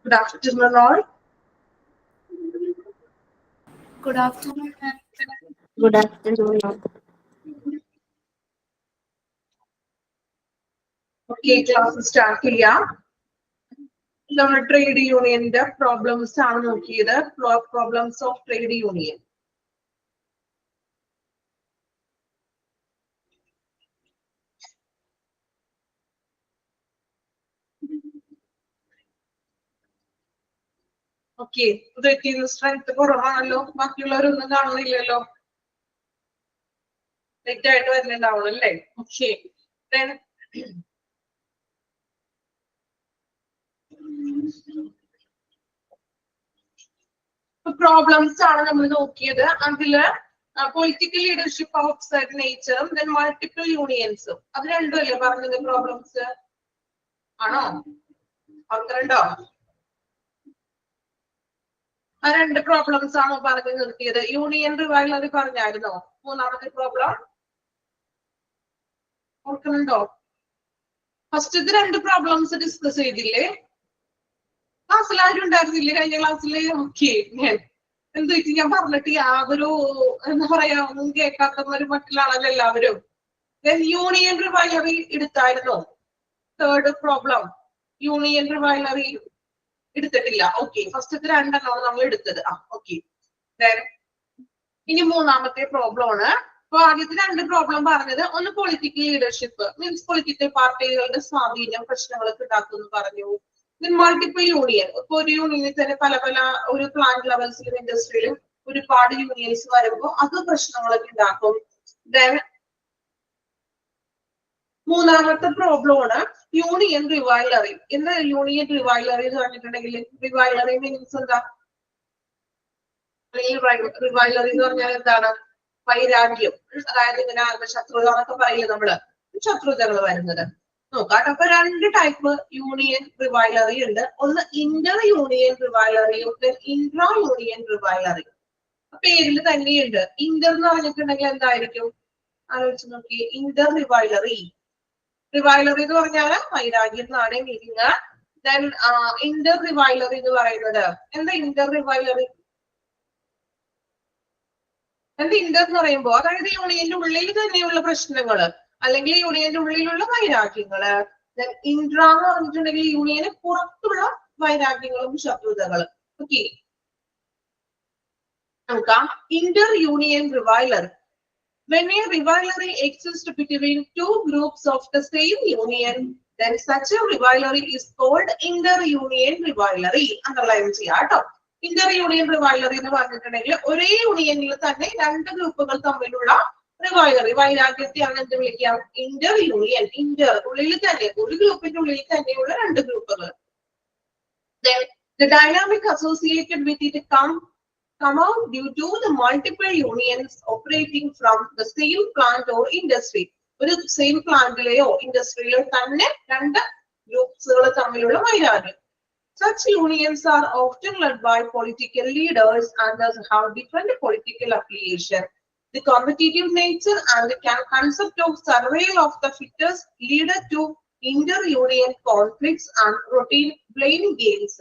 Good afternoon, all. Good afternoon. Good afternoon. Okay, class start ചെയ്യാം. നമ്മൾ trade യൂണിയന്റെ problems ആണ് നോക്കിയത്. Problems of trade union. Okay, strength കുറവാണല്ലോ, ബാക്കിയുള്ളവരൊന്നും കാണുന്നില്ലല്ലോ. നെറ്റ് ആയിട്ട് വരുന്നുണ്ടാവുള്ളൂ അല്ലേ? ഓക്കെ, പ്രോബ്ലംസ് ആണ് നമ്മൾ നോക്കിയത്. അതില് political leadership of certain nature, then multiple unions, അത് രണ്ടും അല്ലേ പറഞ്ഞത് പ്രോബ്ലംസ് ആണോ? ഓർക്കുന്നുണ്ടോ? ആ രണ്ട് പ്രോബ്ലംസ് ആണോ പറഞ്ഞു നിർത്തിയത്? യൂണിയൻ റിവൈവൽ പറഞ്ഞായിരുന്നോ? മൂന്നാമത്തെ പ്രോബ്ലം ഓർക്കുന്നുണ്ടോ? ഫസ്റ്റത്തെ രണ്ട് പ്രോബ്ലംസ് ഡിസ്കസ് ചെയ്തില്ലേ? ക്ലാസ്സിൽ ആരും ഉണ്ടായിരുന്നില്ലേ കഴിഞ്ഞ ക്ലാസ്സില്? ഓക്കെ, എന്ത് വെച്ച് ഞാൻ പറഞ്ഞിട്ട് യാതൊരു എന്താ പറയാ ഒന്നും കേൾക്കാത്തവര് മറ്റുള്ളാണല്ലോ എല്ലാവരും. യൂണിയൻ റിവൈലറി എടുത്തായിരുന്നോ? തേർഡ് പ്രോബ്ലം യൂണിയൻ റിവൈലറി എടുത്തിട്ടില്ല. ഓക്കെ, ഫസ്റ്റത്തെ രണ്ടെണ്ണമാണ് നമ്മൾ എടുത്തത്. ഓക്കെ, ഇനി മൂന്നാമത്തെ പ്രോബ്ലം ആണ്. അപ്പൊ ആദ്യത്തെ രണ്ട് പ്രോബ്ലം പറഞ്ഞത് ഒന്ന് പൊളിറ്റിക്കൽ ലീഡർഷിപ്പ് മീൻസ് പൊളിറ്റിക്കൽ പാർട്ടികളുടെ സ്വാധീനം പ്രശ്നങ്ങളൊക്കെ ഉണ്ടാക്കുമെന്ന് പറഞ്ഞു. മൾട്ടിപ്പിൾ യൂണിയൻ, ഇപ്പൊ ഒരു യൂണിയനിൽ തന്നെ പല പല ഒരു പ്ലാന്റ് ലെവൽസിലും ഇൻഡസ്ട്രിയിലും ഒരുപാട് യൂണിയൻസ് വരുമ്പോൾ അത് പ്രശ്നങ്ങളൊക്കെ ഉണ്ടാക്കും. മൂന്നാമത്തെ പ്രോബ്ലം ആണ് യൂണിയൻ റിവൈലറി. എന്താ യൂണിയൻ റിവൈലറി എന്ന് പറഞ്ഞിട്ടുണ്ടെങ്കിൽ റിവൈലറി മീൻസ് എന്താ? റിവൈലറി എന്ന് പറഞ്ഞാൽ എന്താണ്? വൈരാഗ്യം, അതായത് ഇങ്ങനെ ശത്രുത എന്നൊക്കെ പറയില്ലേ നമ്മള്, ശത്രുതകൾ വരുന്നത് നോക്കാം. അപ്പൊ രണ്ട് ടൈപ്പ് യൂണിയൻ റിവൈലറി ഉണ്ട്. ഒന്ന് ഇന്റർ യൂണിയൻ റിവൈലറിയും ഇൻട്രാ യൂണിയൻ റിവൈലറി. പേരിൽ തന്നെയുണ്ട്. ഇന്റർ എന്ന് പറഞ്ഞിട്ടുണ്ടെങ്കിൽ എന്തായിരിക്കും ആലോചിച്ച് നോക്കി. ഇന്റർ റിവൈലറി, റിവൈലറി എന്ന് പറഞ്ഞാല് വൈരാഗ്യം എന്നാണ് മീനിങ്. ദെൻ ഇന്റർ റിവൈലറി എന്ന് പറയുന്നത് എന്താ? ഇന്റർ റിവൈലറി എന്താ? ഇന്റർ എന്ന് പറയുമ്പോ അതായത് യൂണിയന്റെ ഉള്ളിൽ തന്നെയുള്ള പ്രശ്നങ്ങള് അല്ലെങ്കിൽ യൂണിയന്റെ ഉള്ളിലുള്ള വൈരാഗ്യങ്ങള്. ഇൻട്രാ എന്ന് പറഞ്ഞിട്ടുണ്ടെങ്കിൽ യൂണിയന് പുറത്തുള്ള വൈരാഗ്യങ്ങളും ശത്രുതകളും. ഓക്കെ, നോക്കാം. Inter union rivalry. When a rivalry exists between two groups of the same union, then such a rivalry is called inter-union rivalry. Underline ചെയ്യാം കേട്ടോ. ഇന്റർ യൂണിയൻ റിവൈലറി എന്ന് പറഞ്ഞിട്ടുണ്ടെങ്കിൽ ഒരേ യൂണിയനിൽ തന്നെ രണ്ട് ഗ്രൂപ്പുകൾ തമ്മിലുള്ള റിവൈലറി, വൈരാഗ്യത്തെയാണ് എന്ത് വിളിക്കാം? Inter union. ഇന്റർ ഉള്ളിൽ തന്നെ, ഒരു ഗ്രൂപ്പിന്റെ ഉള്ളിൽ തന്നെയുള്ള രണ്ട് ഗ്രൂപ്പുകൾ. The dynamic associated with it come out due to the multiple unions operating from the same plant or industry. ഒരു സെയിം പ്ലാന്റിലെയോ ഇൻഡസ്ട്രിയിലോ തന്നെ രണ്ട് ഗ്രൂപ്പ്സുകൾ തമ്മിലുള്ള വൈരാഗ്യം. Such unions are often led by political leaders and thus have different political affiliation. The competitive nature and the concept of survival of the fittest lead to inter-union conflicts and routine blame games.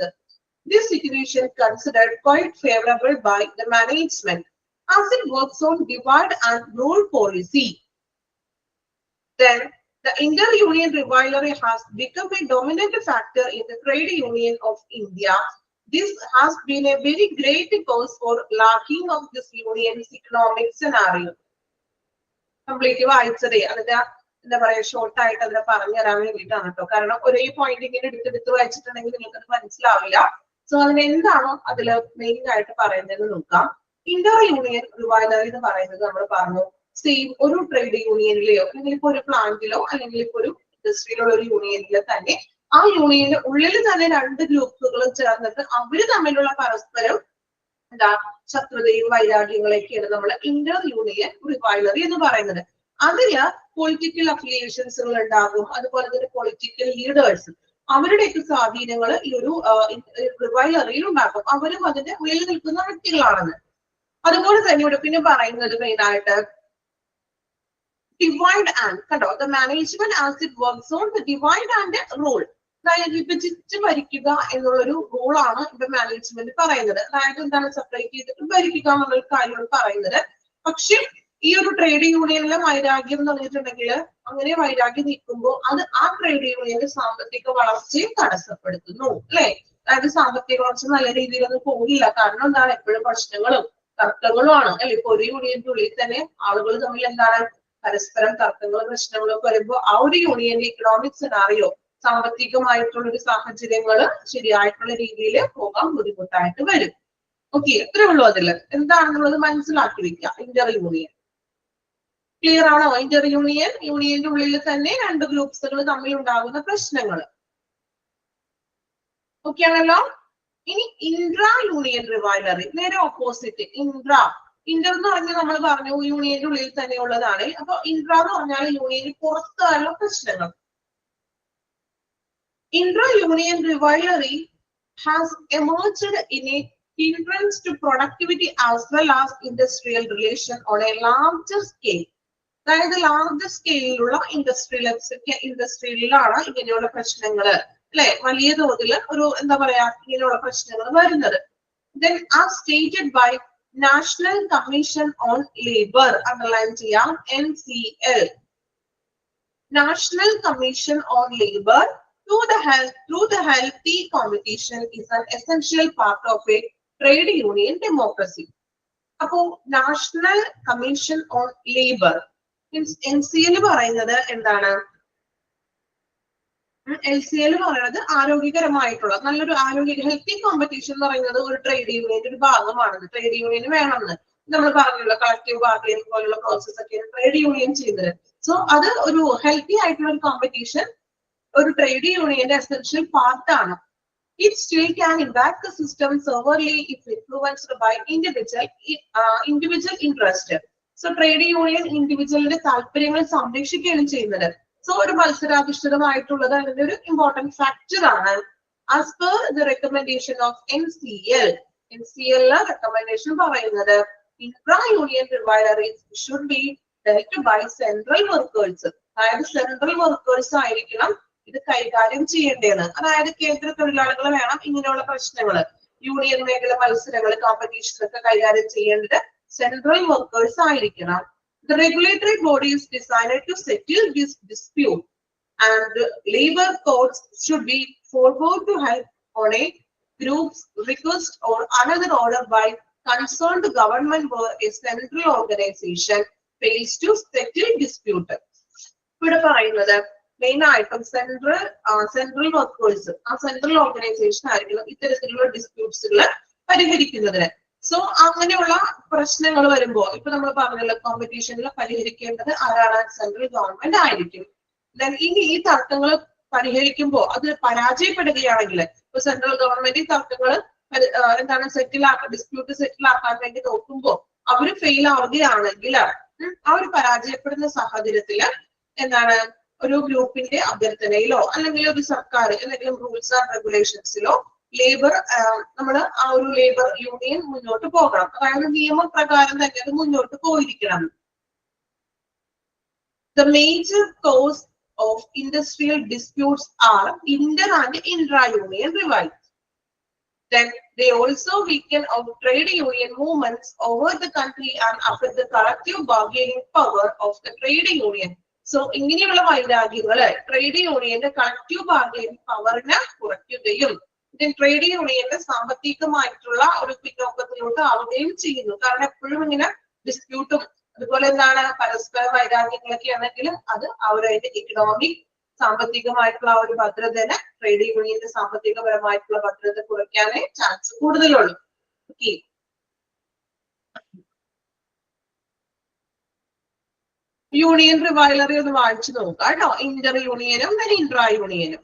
This situation considered quite favorable by the management as it works on divide and rule policy. Then the inter-union rivalry has become a dominant factor in the trade union of India. This has been a very great cause for lacking of this union's economic scenario. Complete വായിച്ചതേ അതിന്റെ എന്താ പറയാ short ആയിട്ട് അതിനെ പറഞ്ഞു തരാൻ വേണ്ടിയിട്ടാണ് കേട്ടോ. കാരണം ഒരേ പോയിന്റ് ഇങ്ങനെ എടുത്തെടുത്ത് വായിച്ചിട്ടുണ്ടെങ്കിൽ നിങ്ങൾക്കത് മനസ്സിലാവില്ല. സോ അതിന് എന്താണോ അതില് മെയിൻ ആയിട്ട് പറയുന്നത് നോക്കാം. ഇന്റർ യൂണിയൻ റിവൈലറി എന്ന് പറയുന്നത് നമ്മൾ പറഞ്ഞു സെയിം ഒരു ട്രേഡ് യൂണിയനിലെയോ അല്ലെങ്കിൽ ഇപ്പൊ ഒരു പ്ലാന്റിലോ അല്ലെങ്കിൽ ഇപ്പൊ ഒരു ഇൻഡസ്ട്രിയിലുള്ള ഒരു യൂണിയനിൽ തന്നെ ആ യൂണിയന്റെ ഉള്ളിൽ തന്നെ രണ്ട് ഗ്രൂപ്പുകളും ചേർന്നിട്ട് അവര് തമ്മിലുള്ള പരസ്പരം എന്താ ശത്രുതയും വൈരാഗ്യങ്ങളൊക്കെയാണ് നമ്മൾ ഇന്റർ യൂണിയൻ റിവൈലറി എന്ന് പറയുന്നത്. അതില് പൊളിറ്റിക്കൽ അഫിലിയേഷൻസുകൾ ഉണ്ടാകും. അതുപോലെ തന്നെ പൊളിറ്റിക്കൽ ലീഡേഴ്സ് അവരുടെയൊക്കെ സ്വാധീനങ്ങൾ ഈ ഒരു റിവൈലറിയിൽ ഉണ്ടാക്കും. അവരും അതിന്റെ ഉള്ളിൽ നിൽക്കുന്ന വ്യക്തികളാണെന്ന്. അതുപോലെ തന്നെ ഇവിടെ പിന്നെ പറയുന്നത് മെയിൻ ആയിട്ട് ഡിവൈഡ് ആൻഡ് കണ്ടോ, the management as it works on the divide and rule. വിഭജിച്ച് ഭരിക്കുക എന്നുള്ളൊരു റൂളാണ് ഇവിടെ മാനേജ്മെന്റ് പറയുന്നത്. അതായത് എന്താണ് സെപ്പറേറ്റ് ചെയ്തിട്ട് ഭരിക്കുക എന്നുള്ളൊരു കാര്യമാണ് പറയുന്നത്. പക്ഷെ ഈ ഒരു ട്രേഡ് യൂണിയനിലെ വൈരാഗ്യം എന്ന് പറഞ്ഞിട്ടുണ്ടെങ്കിൽ അങ്ങനെ വൈരാഗ്യം നിൽക്കുമ്പോൾ അത് ആ ട്രേഡ് യൂണിയന്റെ സാമ്പത്തിക വളർച്ചയെ തടസ്സപ്പെടുത്തുന്നു, അല്ലെ? അതായത് സാമ്പത്തിക വളർച്ച നല്ല രീതിയിലൊന്നും പോകില്ല. കാരണം എന്താണ്, എപ്പോഴും പ്രശ്നങ്ങളും തർക്കങ്ങളും ആണ്, അല്ലെ? ഇപ്പൊ ഒരു യൂണിയന്റെ ഉള്ളിൽ തന്നെ ആളുകൾ തമ്മിൽ എന്താണ് പരസ്പരം തർക്കങ്ങളും പ്രശ്നങ്ങളും ഒക്കെ വരുമ്പോൾ ആ ഒരു യൂണിയന്റെ ഇക്കണോമിക് സിനാറിയോ സാമ്പത്തികമായിട്ടുള്ള ഒരു സാഹചര്യങ്ങള് ശരിയായിട്ടുള്ള രീതിയിൽ പോകാൻ ബുദ്ധിമുട്ടായിട്ട് വരും. ഓക്കെ, എത്രയേ ഉള്ളൂ അതിൽ എന്താണെന്നുള്ളത് മനസ്സിലാക്കി വെക്കുക. ഇന്റർ യൂണിയൻ ക്ലിയർ ആണോ? ഇന്റർ യൂണിയൻ, യൂണിയന്റെ ഉള്ളിൽ തന്നെ രണ്ട് ഗ്രൂപ്പ്സുകൾ തമ്മിൽ ഉണ്ടാകുന്ന പ്രശ്നങ്ങൾ. ഓക്കെ ആണല്ലോ. ഇനി ഇൻട്രാ യൂണിയൻ റിവൈലറി, നേരെ ഓപ്പോസിറ്റ്. ഇന്റർ എന്ന് പറഞ്ഞാൽ നമ്മൾ പറഞ്ഞു യൂണിയന്റെ ഉള്ളിൽ തന്നെ ഉള്ളതാണ്. അപ്പൊ ഇൻട്രാ എന്ന് പറഞ്ഞാൽ യൂണിയന് പുറത്തുള്ള പ്രശ്നങ്ങൾ. Intra-union rivalry has emerged in a hindrance to productivity as well as industrial relation on a larger scale. അതായത് ലാർജ് സ്കെയിലുള്ള ഇൻഡസ്ട്രിയിലാണ് ഇങ്ങനെയുള്ള പ്രശ്നങ്ങൾ, അല്ലെ? വലിയ തോതിൽ ഒരു എന്താ പറയാ ഇങ്ങനെയുള്ള പ്രശ്നങ്ങൾ വരുന്നത്. Then as stated by National Commission on Labour, underline ചെയ്യാം, NCL. National Commission on Labour through the healthy competition is an essential part of a trade union democracy. അപ്പോ national commission on labour means NCL പറയുന്നത് എന്താണ്? LCL പറയുന്നത് ആരോഗ്യകരമായിട്ടുള്ള നല്ലൊരു healthy competition എന്ന് പറയുന്നത് ഒരു trade യൂണിയന്റെ ഒരു ഭാഗമാണെന്ന്. ട്രേഡ് യൂണിയൻ വേണമെന്ന് നമ്മൾ പറഞ്ഞല്ലോ, കളക്റ്റീവ് ബാർഗൈനിങ് പോലുള്ള പ്രോസസ് ഒക്കെയാണ് ട്രേഡ് യൂണിയൻ ചെയ്യുന്നത്. സോ അത് ഒരു ഹെൽത്തി ആയിട്ടുള്ള ഒരു കോമ്പറ്റീഷൻ ഒരു ട്രേഡ് യൂണിയന്റെ എസെൻഷ്യൽ പാർട്ടാണ്. It still can impact the system severely if influenced by individual interest. So trade union ഇൻഡിവിജ്വലിന്റെ താല്പര്യങ്ങൾ സംരക്ഷിക്കുകയാണ് ചെയ്യുന്നത്. സോ ഒരു മത്സരാധിഷ്ഠിതമായിട്ടുള്ളത് അതിന്റെ ഒരു ഇമ്പോർട്ടന്റ് ഫാക്ടർ ആണ്. As per the recommendation of NCL, recommendation പറയുന്നത് intra-union rivalries should be dealt by central workers. അതായത് സെൻട്രൽ വർക്കേഴ്സ് ആയിരിക്കണം ഇത് കൈകാര്യം ചെയ്യേണ്ടത്. അതായത് കേന്ദ്ര തൊഴിലാളികൾ വേണം ഇങ്ങനെയുള്ള പ്രശ്നങ്ങൾ, യൂണിയൻ മേഖല മത്സരങ്ങൾ, കോമ്പറ്റീഷൻ ഒക്കെ കൈകാര്യം ചെയ്യേണ്ടത് സെൻട്രൽ വർക്കേഴ്സ് ആയിരിക്കണം. The regulatory body is designed to settle this dispute and labor courts should be forward to help on a group's request or another order by concerned government where a central organization fails to settle dispute. ഇവിടെ പറയുന്നത് main ആയിട്ടും central workers, ആ central organisation ആയിരിക്കണം ഇത്തരത്തിലുള്ള ഡിസ്പ്യൂട്ട്സുകൾ പരിഹരിക്കുന്നതിന്. So അങ്ങനെയുള്ള പ്രശ്നങ്ങൾ വരുമ്പോൾ ഇപ്പൊ നമ്മൾ പറഞ്ഞല്ലോ കോമ്പറ്റീഷനിൽ പരിഹരിക്കേണ്ടത് ആരാണ്? സെൻട്രൽ ഗവൺമെന്റ് ആയിരിക്കും. ഇനി ഈ തർക്കങ്ങൾ പരിഹരിക്കുമ്പോൾ അത് പരാജയപ്പെടുകയാണെങ്കിൽ, ഇപ്പൊ സെൻട്രൽ ഗവൺമെന്റ് ഈ തർക്കങ്ങൾ എന്താണ് ഡിസ്പ്യൂട്ട് സെറ്റിൽ ആക്കാൻ വേണ്ടി നോക്കുമ്പോൾ അവര് ഫെയിൽ ആവുകയാണെങ്കിൽ ആ ഒരു പരാജയപ്പെടുന്ന സാഹചര്യത്തില് എന്താണ് ഒരു ഗ്രൂപ്പിന്റെ അഭ്യർത്ഥനയിലോ അല്ലെങ്കിൽ ഒരു സർക്കാർ എന്തെങ്കിലും റൂൾസ് ആൻഡ് റെഗുലേഷൻസിലോ നമ്മൾ ആ ഒരു ലേബർ യൂണിയൻ മുന്നോട്ട് പോകണം. അതായത് നിയമപ്രകാരം തന്നെ അത് മുന്നോട്ട് പോയിരിക്കണം. The major cause of industrial disputes are inter and intra-union rivalries. Then they also weaken our trade union movements over the country and affect the collective bargaining power of the trade union. So ഇങ്ങനെയുള്ള വൈരാഗ്യങ്ങള് trade യൂണിയന്റെ collective bargaining പവറിനെ കുറയ്ക്കുകയും trade യൂണിയന്റെ സാമ്പത്തികമായിട്ടുള്ള ഒരു പിന്നോക്കത്തിലോട്ട് ആവുകയും ചെയ്യുന്നു. കാരണം എപ്പോഴും ഇങ്ങനെ ഡിസ്പ്യൂട്ടും അതുപോലെ എന്താണ് പരസ്പര വൈരാഗ്യങ്ങളൊക്കെ ആണെങ്കിലും അത് അവരുടെ ഇക്കണോമിക് സാമ്പത്തികമായിട്ടുള്ള ആ ഒരു ഭദ്രതനെ ട്രേഡ് യൂണിയന്റെ സാമ്പത്തികപരമായിട്ടുള്ള ഭദ്രത കുറയ്ക്കാനേ ചാൻസ് കൂടുതലുള്ളൂ. ഓക്കെ, യൂണിയൻ റിവൈലറി ഒന്ന് വായിച്ചു നോക്കാം കേട്ടോ. ഇന്റർ യൂണിയനും ഇൻട്രാ യൂണിയനും.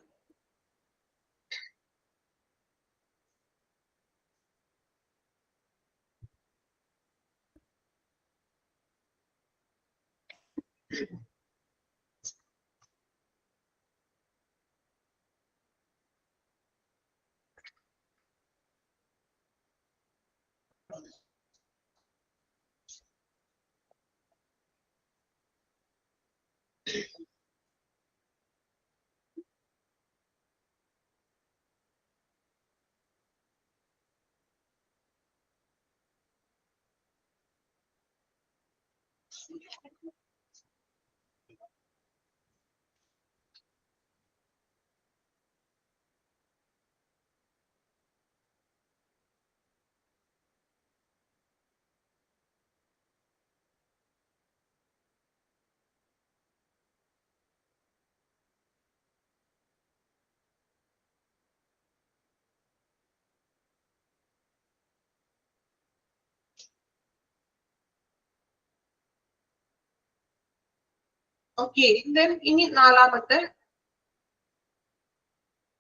Okay, then ഇനി നാലാമത്തെ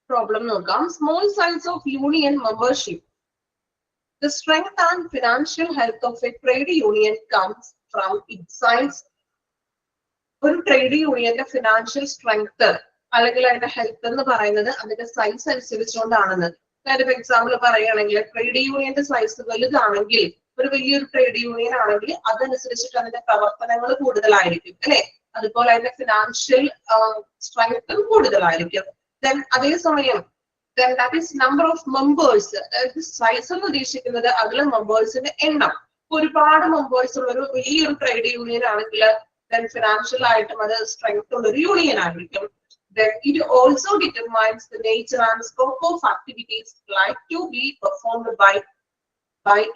problem നോക്കാം. Small size of union membership. The strength and financial health of a trade union comes from its size. ഒരു ട്രേഡ് യൂണിയന്റെ ഫിനാൻഷ്യൽ സ്ട്രെങ്ത് അല്ലെങ്കിൽ അതിന്റെ ഹെൽത്ത് എന്ന് പറയുന്നത് അതിന്റെ സൈസ് അനുസരിച്ചുകൊണ്ടാണെന്ന്. ഞാനൊരു എക്സാമ്പിൾ പറയുകയാണെങ്കിൽ ട്രേഡ് യൂണിയന്റെ സൈസ് വലുതാണെങ്കിൽ ഒരു വലിയൊരു ട്രേഡ് യൂണിയൻ ആണെങ്കിൽ അതനുസരിച്ചിട്ട് അതിന്റെ പ്രവർത്തനങ്ങൾ കൂടുതലായിരിക്കും അല്ലെ. അതുപോലെ അതിന്റെ ഫിനാൻഷ്യൽ സ്ട്രെങ്ത്തും കൂടുതലായിരിക്കും. Then അതേസമയം then that is number of members. Size എന്ന് ഉദ്ദേശിക്കുന്നത് അതിലെ മെമ്പേഴ്സിന്റെ എണ്ണം. ഒരുപാട് മെമ്പേഴ്സ് ഉള്ള ഒരു വലിയൊരു ട്രേഡ് യൂണിയൻ ആണെങ്കിൽ then financial ആയിട്ടും അത് സ്ട്രെങ്ത് ഉള്ള ഒരു യൂണിയൻ ആയിരിക്കും. Then it also determines the nature and scope of activities like to be performed by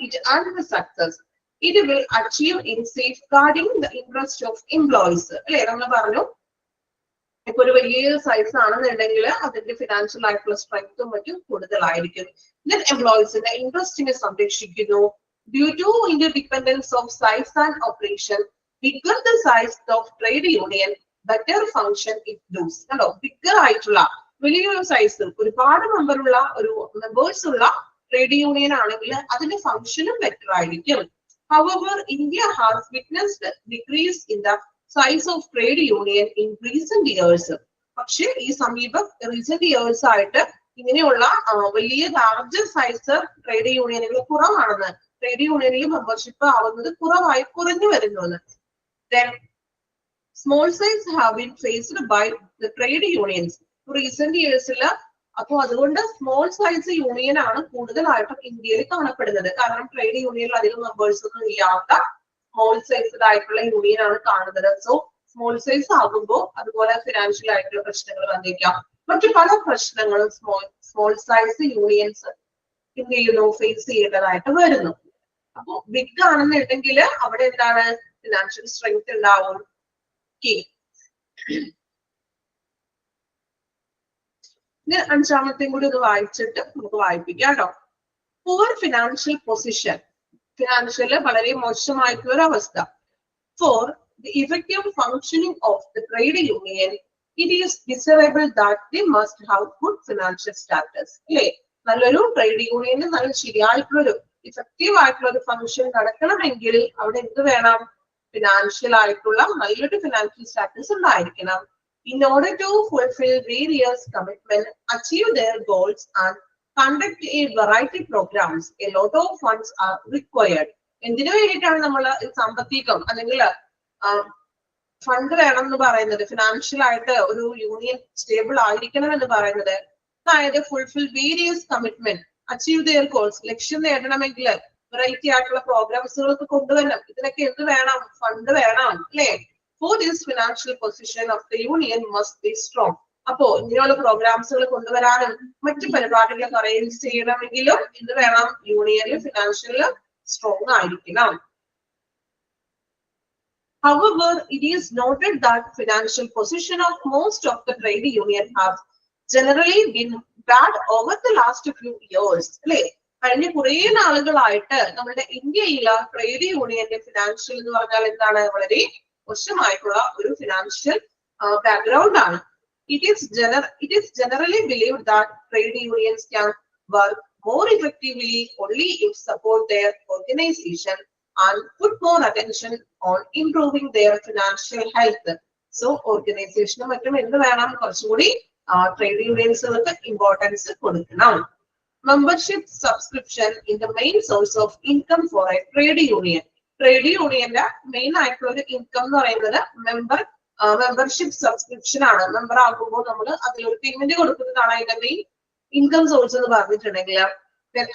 it and the success it will achieve in safeguarding the interest of employees. അല്ലെ, നമ്മൾ പറഞ്ഞു ഇപ്പൊ ഒരു വലിയ സൈസ് ആണെന്നുണ്ടെങ്കിൽ അതിന്റെ ഫിനാൻഷ്യൽ ആയിട്ടുള്ള സ്ട്രെങ്ത്തും മറ്റും കൂടുതലായിരിക്കും. Then എംപ്ലോയീസിന്റെ ഇൻട്രസ്റ്റിനെ സംരക്ഷിക്കുന്നു. Due to interdependence of size and operation, bigger the size of trade union, better function it does. കണ്ടോ, ബിഗർ ആയിട്ടുള്ള വലിയൊരു സൈസ് ഒരുപാട് മെമ്പേഴ്സ് ഉള്ള ട്രേഡ് യൂണിയൻ ആണെങ്കിൽ അതിന്റെ ഫംഗ്ഷനും ബെറ്റർ ആയിരിക്കും. However, India has witnessed a decrease in the size of trade union in recent years. പക്ഷേ ഈ റീസെന്റ് ഇയേഴ്സ് ആയിട്ട് ഇങ്ങനെയുള്ള വലിയ ലാർജർ സൈസ് ട്രേഡ് യൂണിയനുകൾ കുറവാണെന്ന്, ട്രേഡ് യൂണിയനിൽ മെമ്പർഷിപ്പ് ആവുന്നത് കുറഞ്ഞു വരുന്നു. Then small size have been faced by the trade unions. Recent years അപ്പോൾ അതുകൊണ്ട് സ്മോൾ സൈസ് യൂണിയൻ ആണ് കൂടുതലായിട്ടും ഇന്ത്യയിൽ കാണപ്പെടുന്നത്. കാരണം ട്രേഡ് യൂണിയനിൽ അധികം മെമ്പേഴ്സ് ഒന്നും ഇല്ലാത്ത സ്മോൾ സൈസ്ഡ് ആയിട്ടുള്ള യൂണിയൻ ആണ് കാണുന്നത്. സോ സ്മോൾ സൈസ് ആകുമ്പോൾ അതുപോലെ ഫിനാൻഷ്യൽ ആയിട്ടുള്ള പ്രശ്നങ്ങൾ വന്നേക്കാം. മറ്റു പല പ്രശ്നങ്ങളും സ്മോൾ സൈസ് യൂണിയൻസ് എന്ത് ചെയ്യുന്നു, ഫേസ് ചെയ്യേണ്ടതായിട്ട് വരുന്നു. അപ്പൊ ബിഗ് ആണെന്നുണ്ടെങ്കിൽ അവിടെ എന്താണ്, ഫിനാൻഷ്യൽ സ്ട്രെങ്ത് ഉണ്ടാവും. അഞ്ചാമത്തെയും കൂടി ഒന്ന് വായിച്ചിട്ട് നമുക്ക് വായിപ്പിക്കാം കേട്ടോ. പുവർ ഫിനാൻഷ്യൽ പൊസിഷൻ, ഫിനാൻഷ്യല് വളരെ മോശമായിട്ടുള്ള ഒരു അവസ്ഥ. For the effective functioning of the trade union it is desirable that the must have good financial status. അല്ലേ, നല്ലൊരു ട്രേഡ് യൂണിയന് നല്ല ശരിയായിട്ടുള്ളൊരു ഇഫക്റ്റീവ് ആയിട്ടുള്ള ഒരു ഫങ്ഷൻ നടക്കണമെങ്കിൽ അവിടെ എന്ത് വേണം, ഫിനാൻഷ്യൽ ആയിട്ടുള്ള നല്ലൊരു ഫിനാൻഷ്യൽ സ്റ്റാറ്റസ് ഉണ്ടായിരിക്കണം. In order to fulfill various commitments, achieve their goals and conduct a variety programs, a lot of funds are required. എന്തിനു വേണ്ടിയിട്ടാണ് നമ്മൾ സാമ്പത്തികം അല്ലെങ്കിൽ ഫണ്ട് വേണം എന്ന് പറയുന്നത്, ഫിനാൻഷ്യൽ ആയിട്ട് ഒരു യൂണിയൻ സ്റ്റേബിൾ ആയിരിക്കണം എന്ന് പറയുന്നത്? അതായത് fulfil various commitment, achieve there goals, ലക്ഷ്യം നേടണമെങ്കിൽ വെറൈറ്റി ആയിട്ടുള്ള പ്രോഗ്രാംസുകളൊക്കെ കൊണ്ടുവരണം. ഇതിനൊക്കെ എന്ത് വേണം, ഫണ്ട് വേണം അല്ലേ. For this financial position of the union must be strong. അപ്പോ ഇങ്ങനെയുള്ള പ്രോഗ്രാംസുകൾ കൊണ്ടുവരാനും മറ്റു പരിപാടികളൊക്കെ അറേഞ്ച് ചെയ്യണമെങ്കിലും എന്ത് വേണം, യൂണിയനിൽ ഫിനാൻഷ്യൽ സ്ട്രോങ് ആയിരിക്കണം. However, it is noted that financial position of most of the trade union has generally been bad over the last few years. അല്ലേ, കഴിഞ്ഞ കുറെ നാളുകളായിട്ട് നമ്മുടെ ഇന്ത്യയിലെ ട്രേഡ് യൂണിയന്റെ ഫിനാൻഷ്യൽ എന്ന് പറഞ്ഞാൽ എന്താണ്, വളരെ മോശമായിട്ടുള്ള ഒരു ഫിനാൻഷ്യൽ ബാക്ക്ഗ്രൗണ്ട് ആണ്. It is generally believed that trade unions can work more effectively only if support their organization and put more attention on improving their financial health. So organization മറ്റും എന്ത് വേണം, കുറച്ചുകൂടി ട്രേഡ് യൂണിയൻസുകൾക്ക് ഇമ്പോർട്ടൻസ് കൊടുക്കണം. Membership subscription is the main source of income for a trade union. Trade യൂണിയന്റെ main ആയിട്ടുള്ള ഒരു income എന്ന് പറയുന്നത് മെമ്പർഷിപ്പ് സബ്സ്ക്രിപ്ഷൻ ആണ്. മെമ്പർ ആകുമ്പോൾ നമ്മൾ അതിലൊരു പേയ്മെന്റ് കൊടുക്കുന്നതാണ് അതിന്റെ മെയിൻ ഇൻകം സോഴ്സ് എന്ന് പറഞ്ഞിട്ടുണ്ടെങ്കിൽ.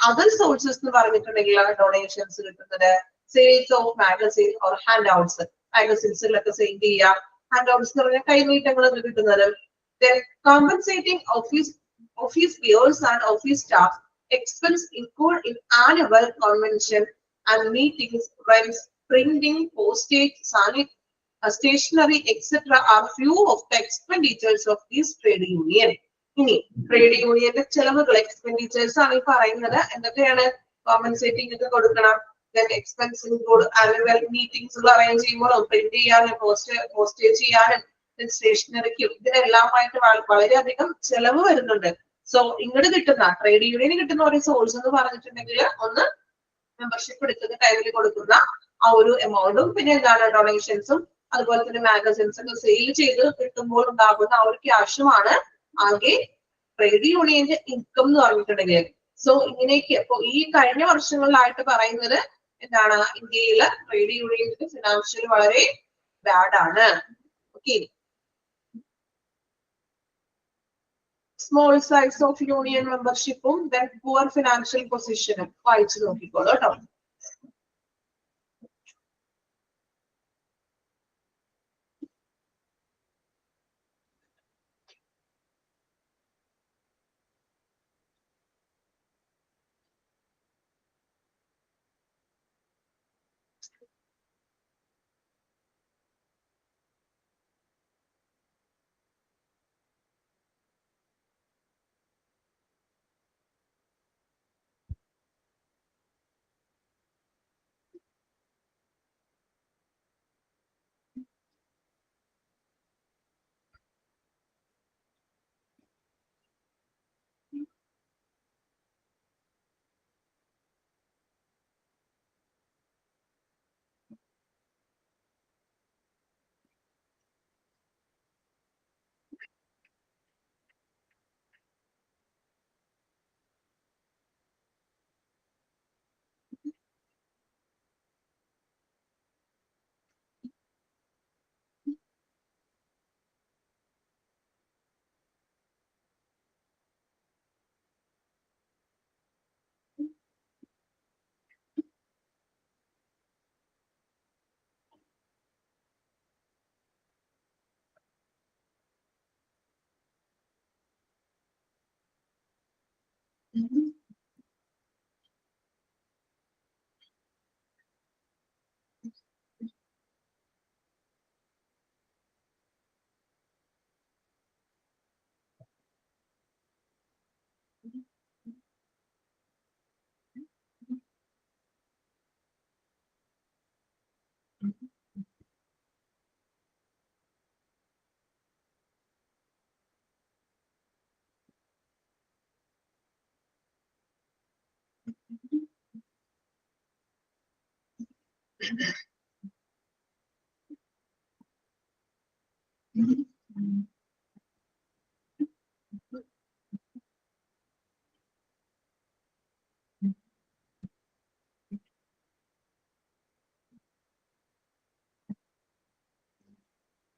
അതർ സോഴ്സസ് എന്ന് പറഞ്ഞിട്ടുണ്ടെങ്കിൽ ഡൊണേഷൻസ് കിട്ടുന്നത്, sales of magazine or handouts. മാഗസിൻസിലൊക്കെ സെൻഡ് ചെയ്യുക. ഹാൻഡ് ഔട്ട്സ് എന്ന് പറഞ്ഞാൽ കൈനീട്ടങ്ങളൊക്കെ കിട്ടുന്നത്. Then compensating office bearers and office staff expense incurred in annual convention and meetings, rents, printing, postage, stationery, etc. are few of the expenditures of this trade union. ഇനി trade യൂണിയന്റെ ചെലവുകൾ expenditures ആണ് ഈ പറയുന്നത്. എന്തൊക്കെയാണ്? കോമ്പൻസേറ്റിംഗ് ഒക്കെ കൊടുക്കണം. Expense include annual meetings arrange ചെയ്യുമ്പോഴും പ്രിന്റ് ചെയ്യാനും പോസ്റ്റേജ് ചെയ്യാനും സ്റ്റേഷനറിക്കും ഇതിനെല്ലാമായിട്ട് വളരെയധികം ചെലവ് വരുന്നുണ്ട്. സോ ഇങ്ങോട്ട് കിട്ടുന്ന ട്രേഡ് യൂണിയന് കിട്ടുന്ന ഒരു സോഴ്സ് എന്ന് പറഞ്ഞിട്ടുണ്ടെങ്കിൽ ഒന്ന് മെമ്പർഷിപ്പ് എടുക്കുന്ന ടൈമിൽ കൊടുക്കുന്ന ആ ഒരു എമൗണ്ടും പിന്നെ എന്താണ് ഡൊണേഷൻസും അതുപോലെ തന്നെ മാഗസിൻസ് ഒക്കെ സെയിൽ ചെയ്ത് കിട്ടുമ്പോൾ ഉണ്ടാകുന്ന ആ ഒരു ക്യാഷുമാണ് ആകെ ട്രേഡ് യൂണിയന്റെ ഇൻകം എന്ന് പറഞ്ഞിട്ടുണ്ടെങ്കിൽ. സോ ഇങ്ങനെയൊക്കെ ഇപ്പൊ ഈ കഴിഞ്ഞ വർഷങ്ങളിലായിട്ട് പറയുന്നത് എന്താണ്? ഇന്ത്യയിലെ ട്രേഡ് യൂണിയന്റെ ഫിനാൻഷ്യൽ വളരെ ബാഡ് ആണ്. Okay, small size of union മെമ്പർഷിപ്പും ദെൻ പുവർ ഫിനാൻഷ്യൽ പൊസിഷനും വായിച്ചു നോക്കിക്കോളൂ കേട്ടോ.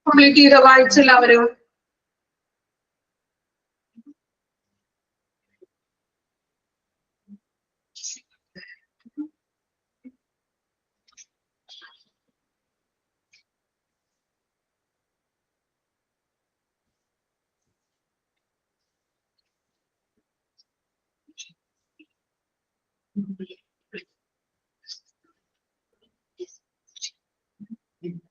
കംപ്ലീറ്റ് ചെയ്ത വായിച്ചെല്ലാവരും?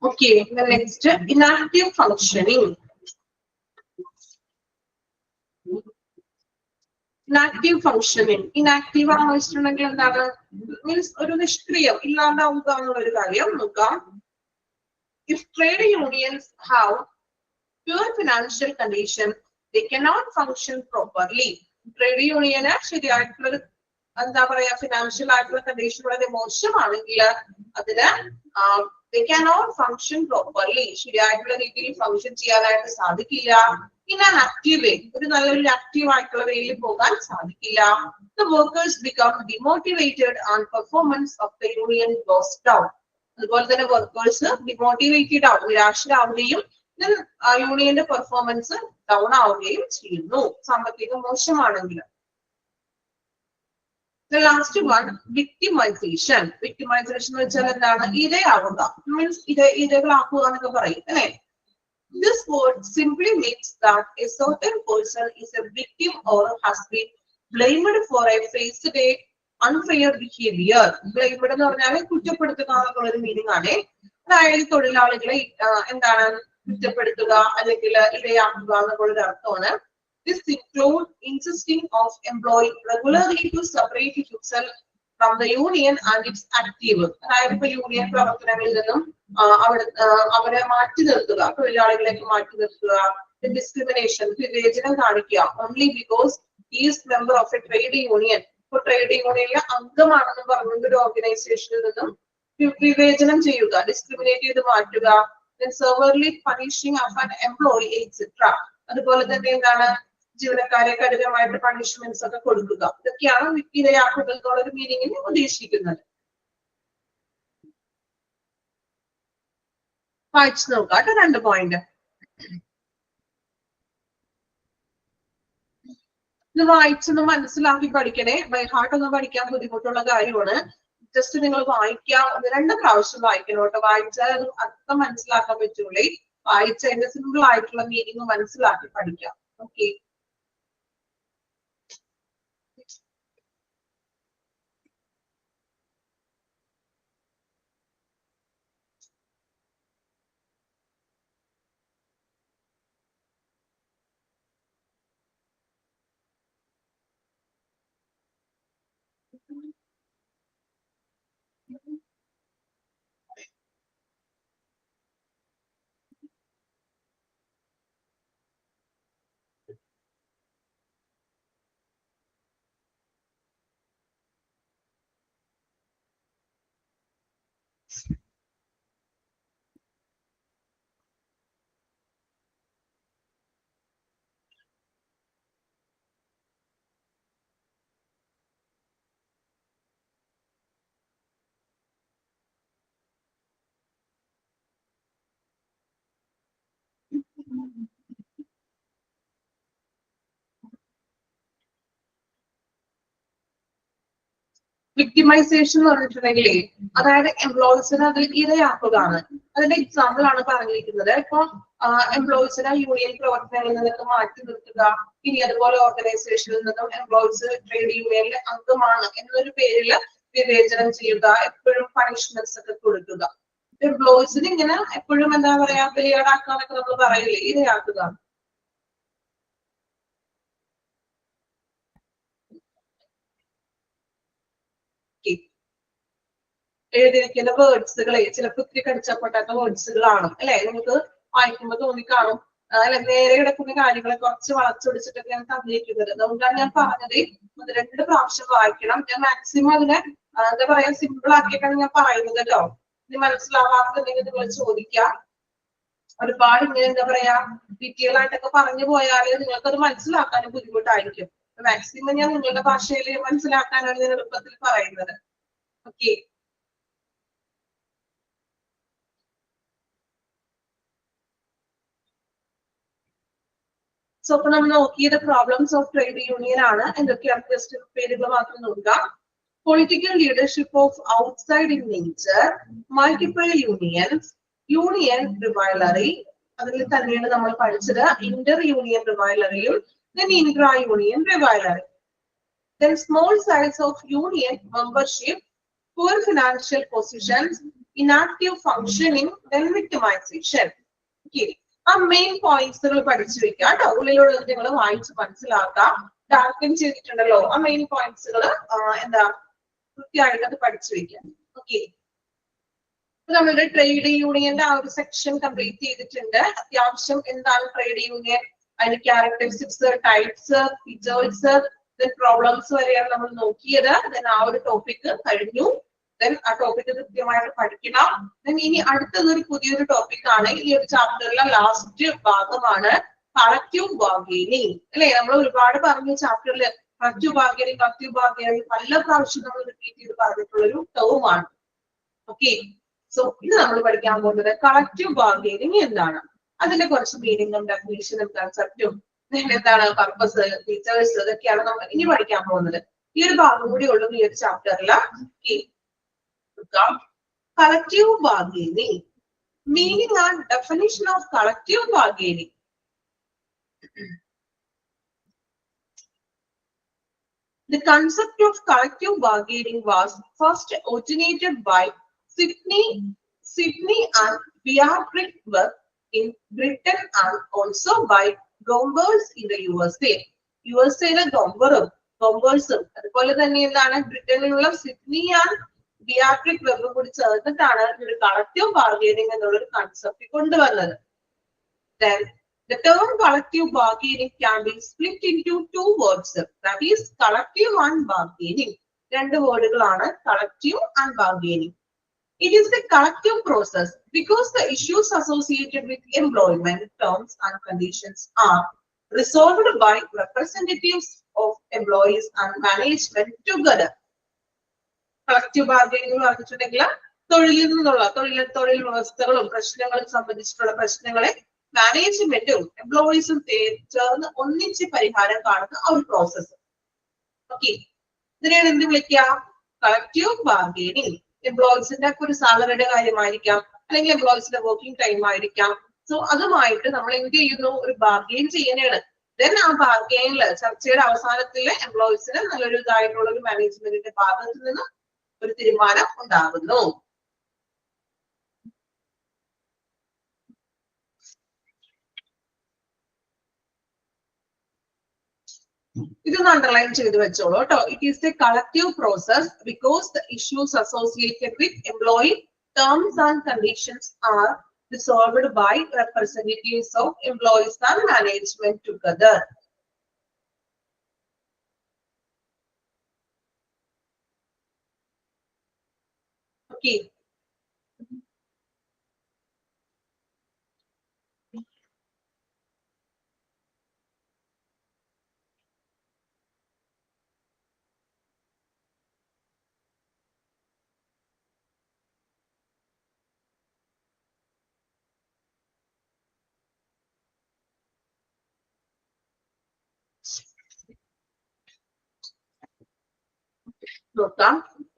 Okay, the next inactive functioning. Inactive functioning. Inactive ആണെന്ന് വെച്ചിട്ടുണ്ടെങ്കിൽ എന്താണ്? മീൻസ് ഒരു നിഷ്ക്രിയം ഇല്ലാണ്ടാവുക എന്നുള്ള ഒരു കാര്യം നോക്കാം. If trade unions have poor financial condition, they cannot function properly. Trade union ശരിയായിട്ടുള്ള എന്താ പറയാ ഫിനാൻഷ്യൽ ആയിട്ടുള്ള കണ്ടീഷൻ വളരെ മോശമാണെങ്കിൽ അതിന് they cannot function properly. ശരിയായിട്ടുള്ള രീതിയിൽ ഫംഗ്ഷൻ ചെയ്യാനായിട്ട് സാധിക്കില്ല. In an active way, ഒരു നല്ലൊരു ആക്റ്റീവ് ആയിട്ടുള്ള വേയിൽ പോകാൻ സാധിക്കില്ല. The workers become demotivated and performance of the union goes down. അതുപോലെ തന്നെ വർക്കേഴ്സ് ഡിമോട്ടിവേറ്റഡ് ആവും, നിരാശരാവുകയും യൂണിയന്റെ പെർഫോമൻസ് ഡൗൺ ആവുകയും ചെയ്യുന്നു സാമ്പത്തികം മോശമാണെങ്കിൽ. The last one, victimization. Victimization എന്ന് വെച്ചാൽ എന്താണ്? ഇരയാവുക. Means ഇരകളാക്കുക എന്നൊക്കെ പറയും അല്ലെ? This word simply means that a certain person is a victim or has been blamed for a faced a unfair behavior. Blamed എന്ന് പറഞ്ഞാൽ കുറ്റപ്പെടുത്തുക എന്നുള്ള ഒരു മീനിങ് ആണ്. അതായത് തൊഴിലാളികളെ എന്താണ് കുറ്റപ്പെടുത്തുക അല്ലെങ്കിൽ ഇരയാക്കുക എന്നുള്ള ഒരു അർത്ഥമാണ്. This includes insisting of employee regularly to separate himself from the union and its active. അതായത് ഇപ്പൊ യൂണിയൻ പ്രവർത്തനങ്ങളിൽ നിന്നും അവരെ മാറ്റി നിർത്തുക, തൊഴിലാളികളേക്ക് മാറ്റി നിർത്തുക. ഡിസ്ക്രിമിനേഷൻ, വിവേചനം കാണിക്കുക. Only because he is member of a trade union. ഇപ്പൊ ട്രേഡ് യൂണിയനിലെ അംഗമാണെന്ന് പറഞ്ഞുകൊണ്ട് ഒരു ഓർഗനൈസേഷനിൽ നിന്നും വിവേചനം ചെയ്യുക, ഡിസ്ക്രിമിനേറ്റ് ചെയ്ത് മാറ്റുക. Then severely punishing of an employee, etc. അതുപോലെ തന്നെ എന്താണ്, ജീവനക്കാരെ കഠിനമായിട്ട് പണിഷ്മെന്റ്സ് ഒക്കെ കൊടുക്കുക. ഇതൊക്കെയാണ് ഇരയാക്കുക എന്നുള്ള ഒരു മീനിങ്ങിന് ഉദ്ദേശിക്കുന്നത്. വായിച്ചു നോക്കാം 2 പോയിന്റ്. ഇത് വായിച്ചൊന്ന് മനസ്സിലാക്കി പഠിക്കണേ. ബൈ ഹാർട്ട് ഒന്നും പഠിക്കാൻ ബുദ്ധിമുട്ടുള്ള കാര്യമാണ്. ജസ്റ്റ് നിങ്ങൾ വായിക്കാം, 2 പ്രാവശ്യം വായിക്കണം കേട്ടോ. വായിച്ചാൽ അത് അർത്ഥം മനസ്സിലാക്കാൻ പറ്റൂലേ. വായിച്ചതിന്റെ സിമ്പിൾ ആയിട്ടുള്ള മീനിങ് മനസ്സിലാക്കി പഠിക്കാം. ഓക്കെ. വിക്ടിമൈസേഷൻ എന്ന് പറഞ്ഞിട്ടുണ്ടെങ്കിലേ അതായത് എംപ്ലോയീസിനെ അതിൽ ഇരയാക്കുകയാണ്. അതിന്റെ എക്സാമ്പിൾ ആണ് പറഞ്ഞിരിക്കുന്നത്. ഇപ്പൊ എംപ്ലോയീസിനെ യൂണിയൻ പ്രവർത്തനങ്ങളിൽ നിന്നൊക്കെ മാറ്റി നിർത്തുക, ഇനി അതുപോലെ ഓർഗനൈസേഷനിൽ നിന്നും എംപ്ലോയീസ് ട്രേഡ് യൂണിയനിലെ അംഗമാണ് എന്നൊരു പേരിൽ വിവേചനം ചെയ്യുക, എപ്പോഴും പണിഷ്മെന്റ്സ് ഒക്കെ കൊടുക്കുക. എംപ്ലോയീസിന് ഇങ്ങനെ എപ്പോഴും എന്താ പറയാ ബലിയാടാക്കാന്നൊക്കെ നമ്മൾ പറയില്ലേ, ഇരയാക്കുക. എഴുതിയിരിക്കുന്ന വേർഡ്സുകളെ ചിലപ്പോൾ ഇത്തിരി കടിച്ചപ്പെട്ടാത്ത വേർഡ്സുകളാണ് അല്ലെ, നിങ്ങൾക്ക് വായിക്കുമ്പോൾ തോന്നിക്കാണും. അല്ലെ, നേരെ കിടക്കുന്ന കാര്യങ്ങളെ കുറച്ച് വളച്ചൊടിച്ചിട്ടൊക്കെ ഞാൻ തന്നിരിക്കുന്നത്. അതുകൊണ്ടാണ് ഞാൻ പറഞ്ഞത് 1-2 പ്രാവശ്യം വായിക്കണം. ഞാൻ മാക്സിമം അതിനെ എന്താ പറയാ സിമ്പിൾ ആക്കിയിട്ടാണ് ഞാൻ പറയുന്നത് കേട്ടോ. ഇത് മനസ്സിലാവാത്തുണ്ടെങ്കിൽ നിങ്ങൾ ചോദിക്കാം. ഒരുപാട് ഇങ്ങനെ എന്താ പറയാ ഡീറ്റെയിൽ ആയിട്ടൊക്കെ പറഞ്ഞു പോയാൽ നിങ്ങൾക്കത് മനസ്സിലാക്കാനും ബുദ്ധിമുട്ടായിരിക്കും. മാക്സിമം ഞാൻ നിങ്ങളുടെ ഭാഷയിൽ മനസ്സിലാക്കാനാണ് ഞാൻ എളുപ്പത്തിൽ പറയുന്നത്. ഓക്കെ. സോ അപ്പൊ നമ്മൾ നോക്കിയത് പ്രോബ്ലംസ് ഓഫ് ട്രേഡ് യൂണിയൻ ആണ്. എന്തൊക്കെയാണ് ജസ്റ്റ് പേരുകൾ മാത്രം നോക്കുക. Political leadership of outside in nature, multiple unions, union rivalry, അതിൽ തന്നെയാണ് നമ്മൾ പഠിച്ചത് ഇന്റർ യൂണിയൻ റിവൈലറിയും then intra union rivalry, then small size of union membership, poor financial positions, inactive functioning, then victimization. Okay, ആ main പോയിന്റ്സുകൾ പഠിച്ചു വെക്കുക കേട്ടോ. ഉള്ളിലുള്ള നിങ്ങൾ വായിച്ച് മനസ്സിലാക്കാം. ഡാർക്കൻ ചെയ്തിട്ടുണ്ടല്ലോ, ആ മെയിൻ പോയിന്റ്സുകൾ എന്താ കൃത്യമായിട്ട് അത് പഠിച്ചു വെക്കാം. ഓക്കെ, നമ്മളുടെ ട്രേഡ് യൂണിയന്റെ ആ ഒരു സെക്ഷൻ കംപ്ലീറ്റ് ചെയ്തിട്ടുണ്ട്. അത്യാവശ്യം എന്താണ് ട്രേഡ് യൂണിയൻ, അതിന്റെ ക്യാരക്ടറിസ്റ്റിക്സ്, ടൈപ്സ്, ഫീച്ചേഴ്സ്, പ്രോബ്ലംസ് വരെയാണ് നമ്മൾ നോക്കിയത്. ദെൻ ആ ഒരു ടോപ്പിക് കഴിഞ്ഞു. ദെൻ ആ ടോപ്പിക് കൃത്യമായിട്ട് പഠിക്കണം. ദെൻ ഇനി അടുത്തതൊരു പുതിയൊരു ടോപ്പിക് ആണ്. ഈ ഒരു ചാപ്റ്ററിലെ ലാസ്റ്റ് ഭാഗമാണ് കളക്റ്റീവ് ബാർഗൈനിങ് അല്ലെ. നമ്മൾ ഒരുപാട് പറഞ്ഞു ചാപ്റ്ററിൽ കളക്റ്റീവ് ബാർഗൈനിങ് പല പ്രാവശ്യം നമ്മൾ റിപ്പീറ്റ് ചെയ്ത് പറഞ്ഞിട്ടുള്ള ഒരു ടേം ആണ്. ഓക്കെ, സോ ഇത് നമ്മൾ പഠിക്കാൻ പോകുന്നത് കളക്റ്റീവ് ബാർഗൈനിങ് എന്താണ്, അതിന്റെ കുറച്ച് മീനിങ്ങും ഡെഫിനിഷനും കൺസെപ്റ്റും എന്താണ് പർപ്പസ്, ഫീച്ചേഴ്സ്, ഇതൊക്കെയാണ് നമ്മൾ ഇനി പഠിക്കാൻ പോകുന്നത്. ഈ ഒരു ഭാഗം കൂടി ഉള്ളൂ ഈ ഒരു ചാപ്റ്ററിൽ. Collective bargaining. Meaning and definition of collective bargaining. The concept of collective bargaining was first originated by Sidney and Beatrix Webb in Britain and also by Gombers in the USA. USA-ലെ ഗോംബേഴ്സും അതുപോലെ തന്നെ എന്താണ് ബ്രിട്ടനിലുള്ള സിഡ്നി ആൻഡ് ബിയാട്രിക് വെബും കൂടി ചേർന്നിട്ടാണ് ഒരു collective bargaining എന്നുള്ളൊരു concept കൊണ്ടുവന്നത്. Then the term collective bargaining can be split into two words, that is collective and bargaining. രണ്ട് വേർഡുകളാണ് collective and bargaining. It is a collective process because the issues associated with employment terms and conditions are resolved by representatives of employees and management together. Collective bargaining എന്ന് പറഞ്ഞിട്ടുണ്ടെങ്കിൽ തൊഴിലിൽ നിന്നുള്ള തൊഴിൽ വ്യവസ്ഥകളും പ്രശ്നങ്ങളും സംബന്ധിച്ചിട്ടുള്ള പ്രശ്നങ്ങളെ മാനേജ്മെന്റും എംപ്ലോയീസും ചേർന്ന് ഒന്നിച്ച് പരിഹാരം കാണുന്ന ഒരു പ്രോസസ്സ്. ഓക്കെ, ഇതിനെയാണ് എന്ത് വിളിക്കുക? Collective bargaining. എംപ്ലോയീസിന്റെ ഒരു സാലറിയുടെ കാര്യമായിരിക്കാം, അല്ലെങ്കിൽ എംപ്ലോയീസിന്റെ വർക്കിംഗ് ടൈം ആയിരിക്കാം. സോ അതുമായിട്ട് നമ്മൾ എന്ത് ചെയ്യുന്നു? ഒരു ബാർഗെയിൻ ചെയ്യാനാണ്. ദെൻ ആ ബാർഗെയിനില് ചർച്ചയുടെ അവസാനത്തില് എംപ്ലോയീസിന് നല്ലൊരു ഇതായിട്ടുള്ള ഒരു മാനേജ്മെന്റിന്റെ ഭാഗത്ത് നിന്ന് ഒരു തീരുമാനം ഉണ്ടാകുന്നു. ഇതൊന്ന് അണ്ടർലൈൻ ചെയ്ത് വെച്ചോളൂ കേട്ടോ. It is A collective process because the issues associated with employee terms and conditions are resolved by representatives of employees and management together. Okay.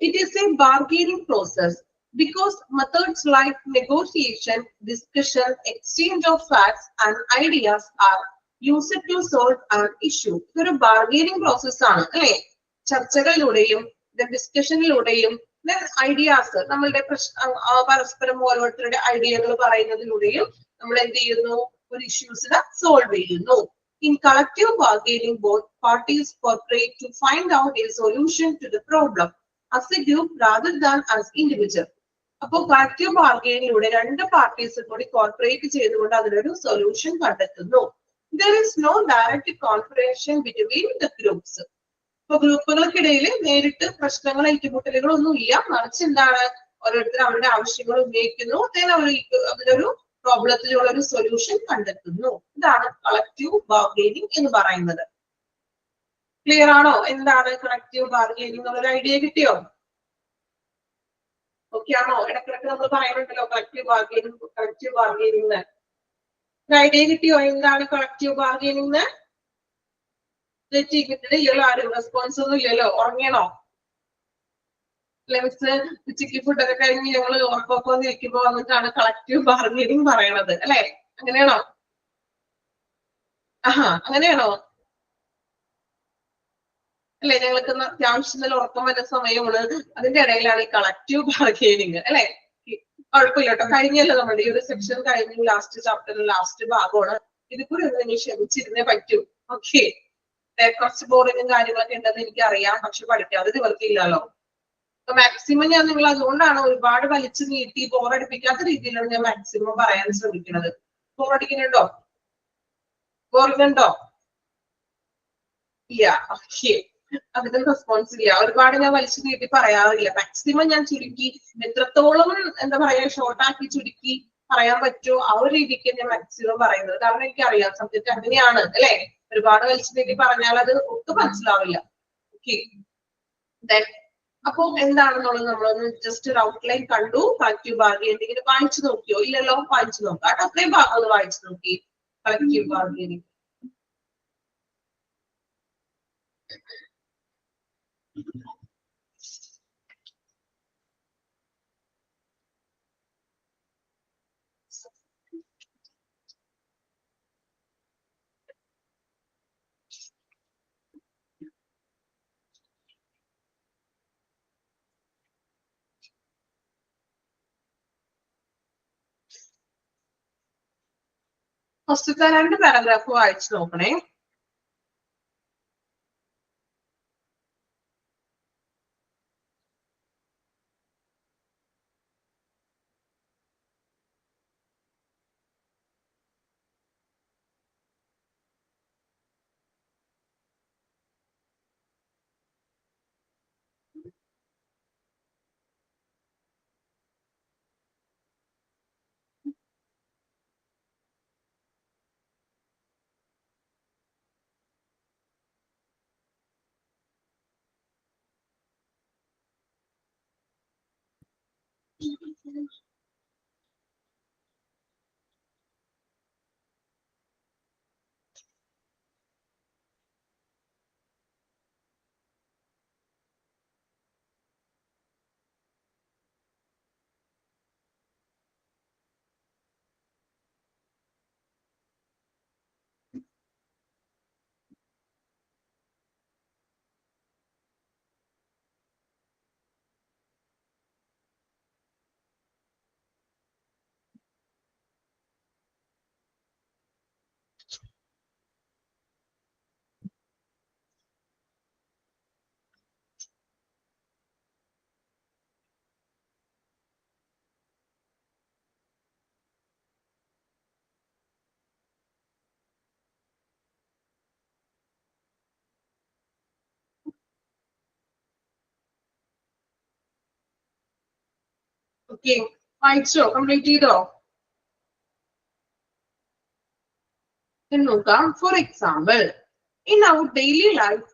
It is a bargaining process because methods like negotiation, discussion, exchange of facts and ideas are used to solve an issue. ഇതൊരു bargaining process ആണ് അല്ലെ? ചർച്ചകളിലൂടെയും ഡിസ്കഷനിലൂടെയും ideas നമ്മളുടെ പരസ്പരം ഓരോരുത്തരുടെ ഐഡിയകൾ പറയുന്നതിലൂടെയും നമ്മൾ എന്ത് ചെയ്യുന്നു? ഒരു ഇഷ്യൂസിനെ സോൾവ് ചെയ്യുന്നു. In collective bargaining, both parties cooperate to find out a solution to the problem as a group rather than as individual. അപ്പോൾ കളക്റ്റീവ് ബാർഗെയിനിലൂടെ രണ്ട് പാർട്ടീസ് കൂടി കോർപ്പറേറ്റ് ചെയ്തുകൊണ്ട് അതിനൊരു സൊല്യൂഷൻ കണ്ടെത്തുന്നു. There is no direct confrontation between the groups. ഇപ്പൊ ഗ്രൂപ്പുകൾക്കിടയിൽ നേരിട്ട് പ്രശ്നങ്ങൾ ഏറ്റുമുട്ടലുകളൊന്നും ഇല്ല, മറിച്ച് എന്താണ്? ഓരോരുത്തർ അവരുടെ ആവശ്യങ്ങൾ ഉന്നയിക്കുന്നു, അതിനൊരു പ്രോബ്ലത്തിനുള്ള ഒരു സൊല്യൂഷൻ കണ്ടെത്തുന്നു. ഇതാണ് കളക്റ്റീവ് ബാർഗെയിനിങ് എന്ന് പറയുന്നത്. ക്ലിയർ ആണോ? എന്താണ് കളക്റ്റീവ് ബാർഗെയിനിങ് എന്നുള്ളൊരു ഐഡിയ കിട്ടിയോ? ഓക്കെ ആണോ? ഇടക്കിടക്ക് നമ്മൾ പറയുന്നുണ്ടല്ലോ കളക്റ്റീവ് ബാർഗെയിനിങ് ഒരു ഐഡിയ കിട്ടിയോ? എന്താണ് കളക്റ്റീവ് ബാർഗെയിനിങ്? ഇല്ലല്ലോ, ആരും റെസ്പോൺസ് ഒന്നും ഇല്ലല്ലോ. ഉറങ്ങണോ? ഉച്ചയ്ക്ക് ഫുഡൊക്കെ കഴിഞ്ഞ് ഞങ്ങൾ ഉറപ്പൊക്കെ വന്നിരിക്കുമ്പോ വന്നിട്ടാണ് കളക്റ്റീവ് ബാർഗെയിനിങ് പറയണത് അല്ലെ? അങ്ങനെയാണോ? അങ്ങനെയാണോ? അല്ലെ, ഞങ്ങൾക്ക് അത്യാവശ്യം ഉറക്കം വരുന്ന സമയമാണ്, അതിന്റെ ഇടയിലാണ് ഈ കളക്റ്റീവ് ബാർഗെയിനിങ് അല്ലെ? കുഴപ്പമില്ല കേട്ടോ, കഴിഞ്ഞല്ലോ നമ്മുടെ ഈ ഒരു സെക്ഷൻ കഴിഞ്ഞു. ലാസ്റ്റ് ചാപ്റ്ററിൽ ലാസ്റ്റ് ഭാഗമാണ്. ഇത് കൂടി ഒന്ന് നിങ്ങൾ ക്ഷമിച്ചിരുന്നേ പറ്റൂ. ഓക്കെ, കുറച്ച് ബോറിങ്ങും കാര്യങ്ങളൊക്കെ ഉണ്ടെന്ന് എനിക്കറിയാം, പക്ഷെ പഠിക്കാതെ നിവർത്തിയില്ലല്ലോ. അപ്പൊ മാക്സിമം ഞാൻ നിങ്ങൾ അതുകൊണ്ടാണ് ഒരുപാട് വലിച്ചു നീട്ടി ബോറടിപ്പിക്കാത്ത രീതിയിലാണ് ഞാൻ മാക്സിമം പറയാൻ ശ്രമിക്കുന്നത്. ബോറടിക്കുന്നുണ്ടോ? ബോറിങ്ങുണ്ടോ? ഇല്ല. ഓക്കെ, അതിന് റെസ്പോൺസ് ഇല്ല. ഒരുപാട് ഞാൻ വലിച്ചു നീട്ടി പറയാറില്ല. മാക്സിമം ഞാൻ ചുരുക്കി, എത്രത്തോളം എന്താ പറയാ ഷോർട്ടാക്കി ചുരുക്കി പറയാൻ പറ്റുമോ ആ ഒരു രീതിക്ക് ഞാൻ മാക്സിമം പറയുന്നത്. കാരണം എനിക്കറിയാം സബ്ജക്ട് അങ്ങനെയാണ് അല്ലെ? ഒരുപാട് വലിച്ചു നീട്ടി പറഞ്ഞാൽ അത് ഒട്ടും മനസ്സിലാവില്ല. ഓക്കെ, അപ്പൊ എന്താണെന്നുള്ളത് നമ്മളൊന്ന് ജസ്റ്റ് ഒരു ഔട്ട്ലൈൻ കണ്ടു. കളക്റ്റീവ് ബാർഗെയിനിങ് വായിച്ചു നോക്കിയോ? ഇല്ലല്ലോ, വായിച്ചു നോക്കാം. അത്രയും ഭാഗം ഒന്ന് വായിച്ചു നോക്കി. കളക്റ്റീവ് ബാർഗെയിനിങ് ഫസ്റ്റത്തെ 2 പാരഗ്രാഫ് വായിച്ചു നോക്കണേ. ഓക്കെ, വായിച്ചോ? കംപ്ലീറ്റ് ചെയ്തോ? നോക്കാം. For example, in our daily life,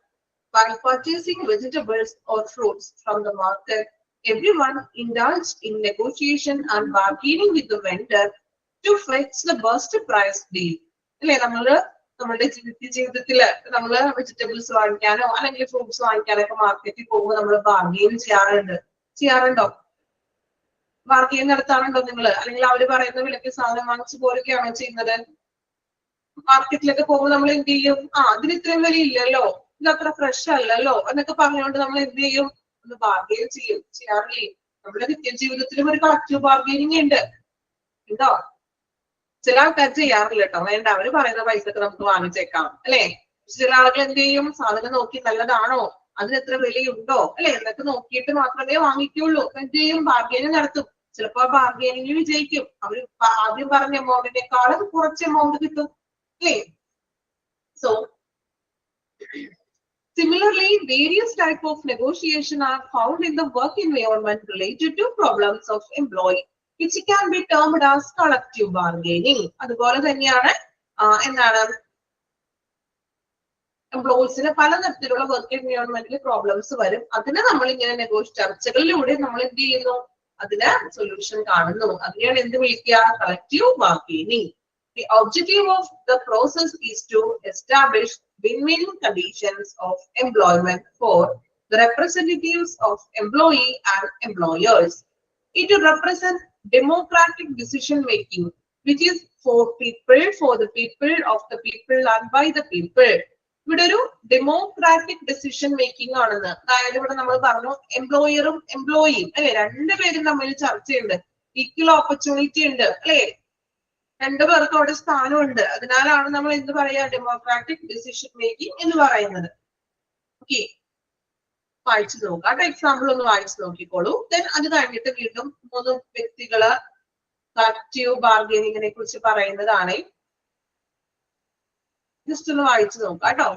while purchasing vegetables or fruits from the market, everyone indulged in negotiation and bargaining with the vendor to fetch the best price deal. അല്ലെ, നമ്മുടെ ജീവിതത്തില് നമ്മള് vegetables വാങ്ങിക്കാനോ അല്ലെങ്കിൽ fruits വാങ്ങിക്കാനോ ഒക്കെ മാർക്കറ്റിൽ പോകുമ്പോൾ നമ്മൾ bargain ചെയ്യാറുണ്ടോ? ബാർഗെയിൻ നടത്താറുണ്ടോ നിങ്ങള്? അല്ലെങ്കിൽ അവര് പറയുന്ന വിലക്ക് സാധനം വാങ്ങിച്ചു പോരുകയാണോ ചെയ്യുന്നത്? മാർക്കറ്റിലൊക്കെ പോകുമ്പോൾ നമ്മൾ എന്ത് ചെയ്യും? അതിന് ഇത്രയും വില ഇല്ലല്ലോ, ഇത് അത്ര ഫ്രഷ് അല്ലല്ലോ എന്നൊക്കെ പറഞ്ഞുകൊണ്ട് നമ്മൾ എന്ത് ചെയ്യും? ഒന്ന് ബാർഗെയിൻ ചെയ്യാറില്ലേ? നമ്മുടെ നിത്യ ജീവിതത്തിലും ഒരു കളക്റ്റീവ് ബാർഗെയിനിങ് ഉണ്ട്. ഉണ്ടോ? ചില ആൾക്കാർ ചെയ്യാറില്ല കേട്ടോ. വേണ്ട, അവര് പറയുന്ന പൈസക്ക് നമുക്ക് വാങ്ങിച്ചേക്കാം അല്ലെ. ചില ആളുകൾ എന്ത് ചെയ്യും? സാധനം നോക്കി നല്ലതാണോ, അതിന് എത്ര വിലയുണ്ടോ അല്ലെ എന്നൊക്കെ നോക്കിയിട്ട് മാത്രമേ വാങ്ങിക്കുള്ളൂ. എന്ത് ചെയ്യും? ബാർഗെയിനിങ് നടത്തും. ചിലപ്പോ ബാർഗെയിനിങ് വിജയിക്കും. അവര് ആദ്യം പറഞ്ഞ എമൗണ്ടിനേക്കാളും കുറച്ച് എമൗണ്ട് കിട്ടും അല്ലേ. So, similarly, various types of negotiation are found in the work environment related to problems of employee, which can be termed as collective bargaining. അതുപോലെ തന്നെയാണ് എന്താണ് എംപ്ലോയീസിന് പലതരത്തിലുള്ള വർക്ക് എൻവയോൺമെന്റിൽ പ്രോബ്ലംസ് വരും. അതിന് നമ്മൾ ഇങ്ങനെ ചർച്ചകളിലൂടെ നമ്മൾ എന്ത് ചെയ്യുന്നു? അതിന് സൊല്യൂഷൻ കാണുന്നു. അതിനെയാണ് എന്ത് വിളിക്കുക? Collective bargaining. The objective of the process is to establish win-win conditions of employment for the representatives of employee and employers. It represents democratic decision making, which is for people, for the people, of the people, and by the people. ഇവിടെ ഒരു democratic decision making ആണെന്ന്. അതായത് ഇവിടെ നമ്മൾ പറഞ്ഞു എംപ്ലോയറും എംപ്ലോയിയും അല്ലെ, രണ്ടുപേരും തമ്മിൽ ചർച്ചയുണ്ട്, ഈക്വൽ ഓപ്പർച്യൂണിറ്റി ഉണ്ട് അല്ലെ, രണ്ടുപേർക്കും അവിടെ സ്ഥാനമുണ്ട്. അതിനാലാണ് നമ്മൾ എന്ത് പറയാ? ഡെമോക്രാറ്റിക് ഡിസിഷൻ മേക്കിംഗ് എന്ന് പറയുന്നത്. ഓക്കെ, വായിച്ചു നോക്കാം. എക്സാമ്പിൾ ഒന്ന് വായിച്ചു നോക്കിക്കോളൂ. ദെൻ അത് കഴിഞ്ഞിട്ട് വീണ്ടും 3 വ്യക്തികള് കളക്റ്റീവ് ബാർഗെയിനിങ്ങിനെ കുറിച്ച് പറയുന്നതാണ്. ജസ്റ്റ് ഒന്ന് വായിച്ചു നോക്കാം കേട്ടോ.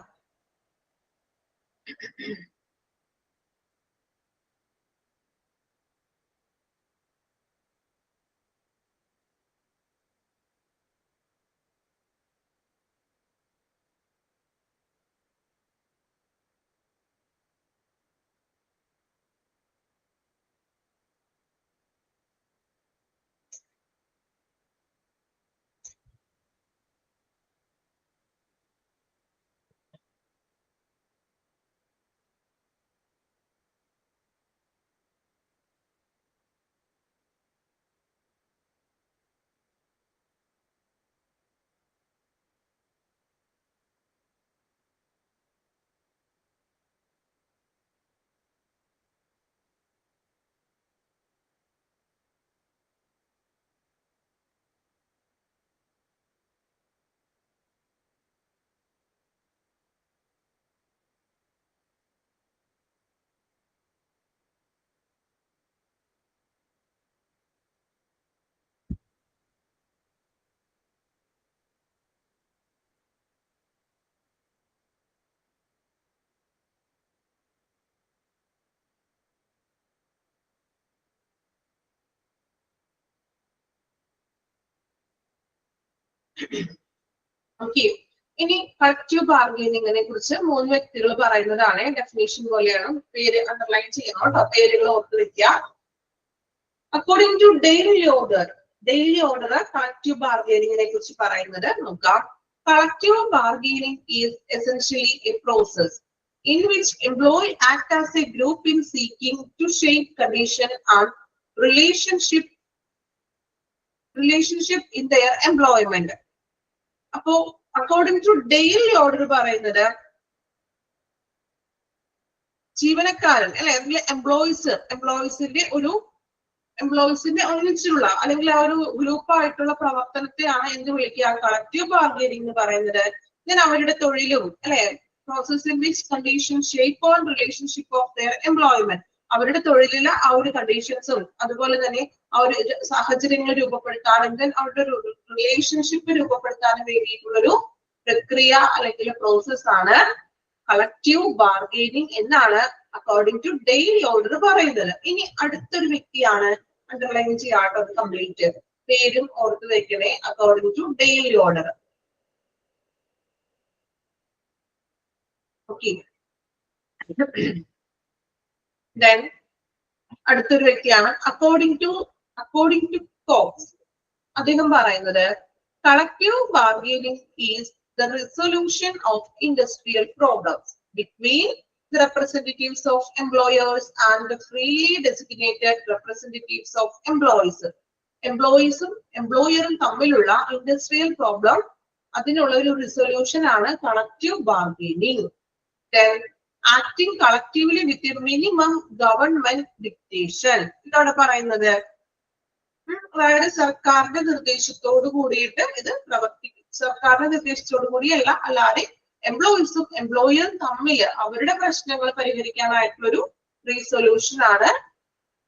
ഓക്കെ, ഇനി കളക്റ്റീവ് ബാർഗെയിനിങ്ങിനെ കുറിച്ച് 3 വ്യക്തികൾ പറയുന്നതാണ്. ഡെഫിനേഷൻ പോലെയാണ്, പേര് അണ്ടർലൈൻ ചെയ്യണം കേട്ടോ, പേരുകൾ ഓർത്ത് വെക്കുക. According to daily order collective ബാർഗെയിനിങ്ങിനെ കുറിച്ച് പറയുന്നത് നോക്കാം. Collective bargaining is essentially a process in which employee act as a group in seeking to shape condition and relationship in their employment. അപ്പോ അക്കോർഡിംഗ് ടു ഡെയിലി ഓർഡർ പറയുന്നത് ജീവനക്കാരൻ അല്ലെ, അല്ലെങ്കിൽ എംപ്ലോയീസിന്റെ ഒന്നിച്ചുള്ള അല്ലെങ്കിൽ ആ ഒരു ഗ്രൂപ്പായിട്ടുള്ള പ്രവർത്തനത്തെയാണ് എന്ത് വിളിക്കുക, കളക്റ്റീവ് ബാർഗെയിനിങ് എന്ന് പറയുന്നത്. ഞാൻ അവരുടെ തൊഴിലും അല്ലെ, process in which condition shape on relationship of their employment, അവരുടെ തൊഴിലിലെ ആ ഒരു കണ്ടീഷൻസും അതുപോലെ തന്നെ ആ ഒരു സാഹചര്യങ്ങൾ രൂപപ്പെടുത്താനും അവരുടെ ഒരു റിലേഷൻഷിപ്പ് രൂപപ്പെടുത്താനും വേണ്ടിയിട്ടുള്ള ഒരു പ്രക്രിയ അല്ലെങ്കിൽ പ്രോസസ് ആണ് കളക്റ്റീവ് ബാർഗെയിനിങ് എന്നാണ് അക്കോർഡിംഗ് ടു ഡെയിലി ഓർഡർ പറയുന്നത്. ഇനി അടുത്തൊരു വ്യക്തിയാണ്, അണ്ടർലൈൻ ചെയ്യാട്ടോ അത് കംപ്ലീറ്റ്, പേരും ഓർത്ത് വെക്കണേ. According to daily order. Okay, then അടുത്തൊരു വ്യക്തിയാണ് അക്കോർഡിംഗ് ടു കോക്സ്. അദ്ദേഹം പറയുന്നത് collective bargaining is the resolution of industrial problems between the representatives of employers and the freely designated representatives of employees. എംപ്ലോയീസും എംപ്ലോയറും തമ്മിലുള്ള ഇൻഡസ്ട്രിയൽ പ്രോബ്ലം, അതിനുള്ള ഒരു റിസൊല്യൂഷൻ ആണ് collective bargaining. Then acting collectively with a minimum government dictation. ഇതാണ് പറയുന്നത്, അതായത് സർക്കാരിന്റെ നിർദ്ദേശത്തോട് കൂടിയിട്ട് ഇത് പ്രവർത്തിക്കും. സർക്കാരിന്റെ നിർദ്ദേശത്തോടു കൂടിയല്ല, അല്ലാതെ എംപ്ലോയീസും എംപ്ലോയറും തമ്മിൽ അവരുടെ പ്രശ്നങ്ങൾ പരിഹരിക്കാനായിട്ടുള്ള ഒരു റീസൊല്യൂഷൻ ആണ്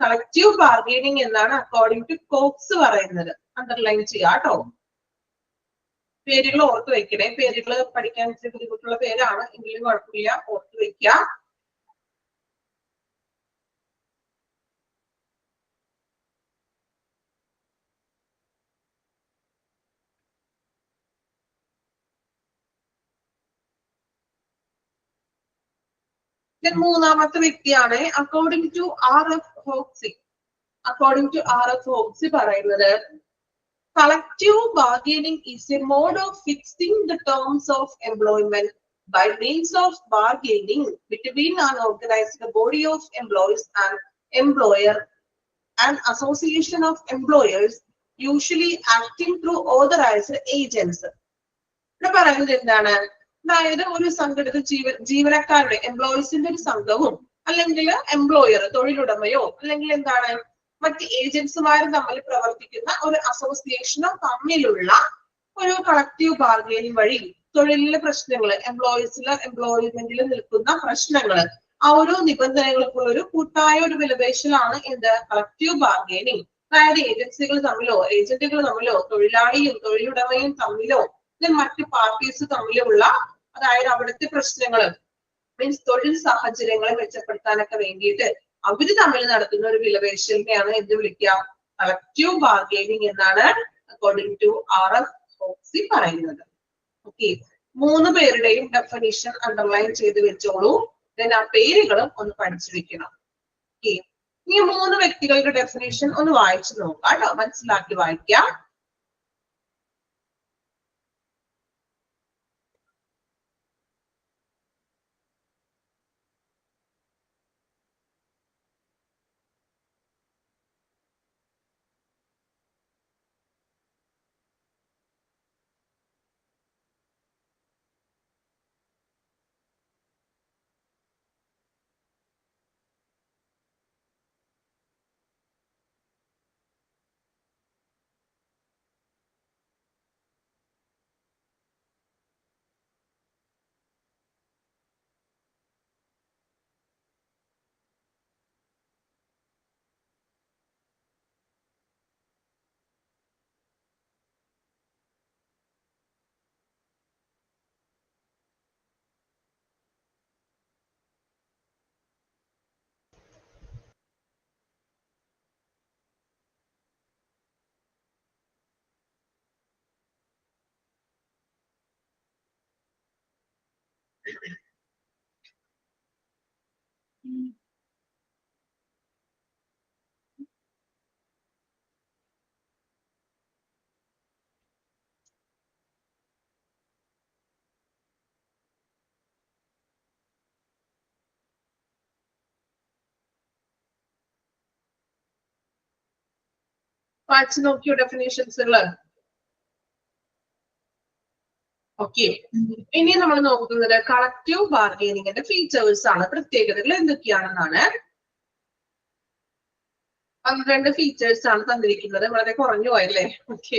കളക്റ്റീവ് ബാർഗെയിനിങ് എന്നാണ് അക്കോർഡിംഗ് ടു കോക്സ് പറയുന്നത്. അണ്ടർലൈൻ ചെയ്യാട്ടോ. പേരുകൾ ഓർത്ത് വെക്കണേ. പേരുകൾ പഠിക്കാൻ ബുദ്ധിമുട്ടുള്ള പേരാണ് എങ്കിലും കുഴപ്പമില്ല, ഓർത്ത് വെക്കുക. മൂന്നാമത്തെ വ്യക്തിയാണ് അക്കോർഡിംഗ് ടു RF ഹോക്സി പറയുന്നത് collective bargaining is a mode of fixing the terms of employment by means of bargaining between an organized body of employees and employer, an association of employers usually acting through authorized agents. ഇവിടെ പറയുന്നത് എന്താണ്, അതായത് ഒരു സംഘടിത ജീവനക്കാരുടെ എംപ്ലോയീസിന്റെ ഒരു സംഘവും അല്ലെങ്കിൽ എംപ്ലോയർ തൊഴിലുടമയോ അല്ലെങ്കിൽ എന്താണ് മറ്റ് ഏജൻസിമാരും തമ്മിൽ പ്രവർത്തിക്കുന്ന ഒരു അസോസിയേഷനോ തമ്മിലുള്ള ഒരു കളക്റ്റീവ് ബാർഗെയിനിങ് വഴി തൊഴിലിലെ പ്രശ്നങ്ങൾ, എംപ്ലോയ്മെന്റിൽ നിൽക്കുന്ന പ്രശ്നങ്ങൾ, ആ ഒരു നിബന്ധനകൾക്കുള്ള ഒരു കൂട്ടായ ഒരു വിലപേശലാണ് എന്ത് കളക്റ്റീവ് ബാർഗെയിനിങ്. അതായത് ഏജൻറ്റുകൾ തമ്മിലോ തൊഴിലാളിയും തൊഴിലുടമയും തമ്മിലോ മറ്റ് പാർട്ടീസ് തമ്മിലുള്ള, അതായത് അവിടുത്തെ പ്രശ്നങ്ങൾ മീൻസ് തൊഴിൽ സാഹചര്യങ്ങളെ മെച്ചപ്പെടുത്താനൊക്കെ വേണ്ടിയിട്ട് അവര് തമ്മിൽ നടത്തുന്ന ഒരു വിലപേശലിനെയാണ് എന്ത് വിളിക്കുക, കളക്റ്റീവ് ബാർഗെയിനിങ് എന്നാണ് അക്കോർഡിംഗ് ടു RF ഹോക്സി പറയുന്നത്. ഓക്കെ, 3 പേരുടെയും ഡെഫിനിഷൻ അണ്ടർലൈൻ ചെയ്ത് വെച്ചോളൂ. ദെൻ ആ പേരുകളും ഒന്ന് പഠിച്ചു വെക്കണം. ഓക്കെ, ഈ 3 വ്യക്തികളുടെ ഡെഫിനിഷൻ ഒന്ന് വായിച്ചു നോക്കാം കേട്ടോ, മനസ്സിലാക്കി വായിക്കാം. വായിച്ചു നോക്കിയോ ഡെഫിനേഷൻസുകള്? ഓക്കെ, ഇനി നമ്മൾ നോക്കുന്നത് കളക്റ്റീവ് ബാർഗെയിനിങ്ങിന്റെ ഫീച്ചേഴ്സ് ആണ്, പ്രത്യേകതകൾ എന്തൊക്കെയാണെന്നാണ്. 12 ഫീച്ചേഴ്സ് ആണ് തന്നിരിക്കുന്നത്. വളരെ കുറഞ്ഞു പോയല്ലേ? ഓക്കെ,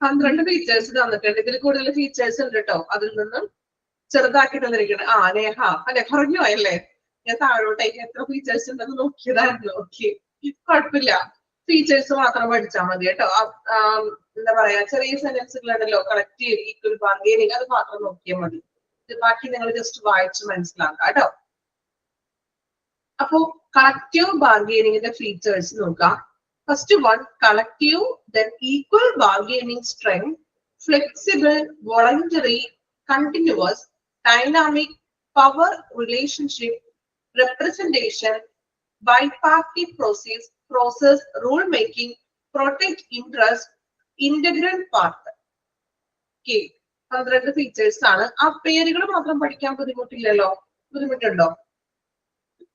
12 ഫീച്ചേഴ്സ് തന്നിട്ടുണ്ട്. ഇതിൽ കൂടുതൽ ഫീച്ചേഴ്സ് ഉണ്ട് കേട്ടോ. അതിൽ നിന്നും ചെറുതാക്കി തന്നിരിക്കുന്നത് നേഹ അല്ലെ, കുറഞ്ഞു പോയല്ലേ? ഞാൻ താഴോട്ടേക്ക് എത്ര ഫീച്ചേഴ്സ് ഉണ്ടെന്ന് നോക്കിയതായിരുന്നു. ഓക്കെ, കുഴപ്പമില്ല, ഫീച്ചേഴ്സ് മാത്രം പഠിച്ചാൽ മതി കേട്ടോ. എന്താ പറയാ, ചെറിയ സെന്റൻസുകൾ ഉണ്ടല്ലോ, കളക്റ്റീവ്, ഈക്വൽ ബാർഗെയിനിങ്, അത് മാത്രം നോക്കിയാൽ മതി. ബാക്കി നിങ്ങൾ ജസ്റ്റ് വായിച്ച് മനസ്സിലാക്കാം കേട്ടോ. അപ്പോ കളക്റ്റീവ് ബാർഗെയിനിങ്ങിന്റെ ഫീച്ചേഴ്സ് നോക്കാം. First one, collective, then equal bargaining strength, flexible, voluntary, continuous, dynamic, power relationship, representation, bi-party process, rule making, protect interest, integral part. Okay, 12 features ആണ്. ആ പേരുകൾ മാത്രം പഠിക്കാൻ ബുദ്ധിമുട്ടില്ലല്ലോ? ബുദ്ധിമുട്ടുണ്ടോ?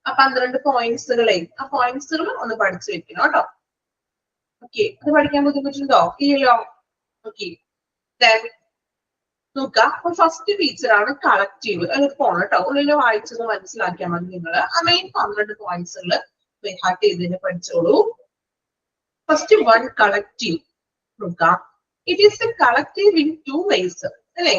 ആ 12 പോയിന്റ്സുകളെ, ആ പോയിന്റ്സുകൾ ഒന്ന് പഠിച്ചു വെക്കണം കേട്ടോ. ഓക്കെ, അത് പഠിക്കാൻ ബുദ്ധിമുട്ടുണ്ടോ? ഇല്ലല്ലോ? ഓക്കെ, നോക്കാം. അപ്പൊ ഫസ്റ്റ് ഫീച്ചർ ആണ് കളക്റ്റീവ്. എളുപ്പമാണ് കേട്ടോ, ഉള്ളിൽ വായിച്ചത് മനസ്സിലാക്കിയാൽ മതി നിങ്ങൾ. ആ മെയിൻ 12 പോയിന്റ്സുകൾ ഹാർട്ട് ചെയ്തതിന് പഠിച്ചോളൂ. ഫസ്റ്റ് വൺ, കളക്റ്റീവ് നോക്കാം. It is A collective in 2 ways, അല്ലെ?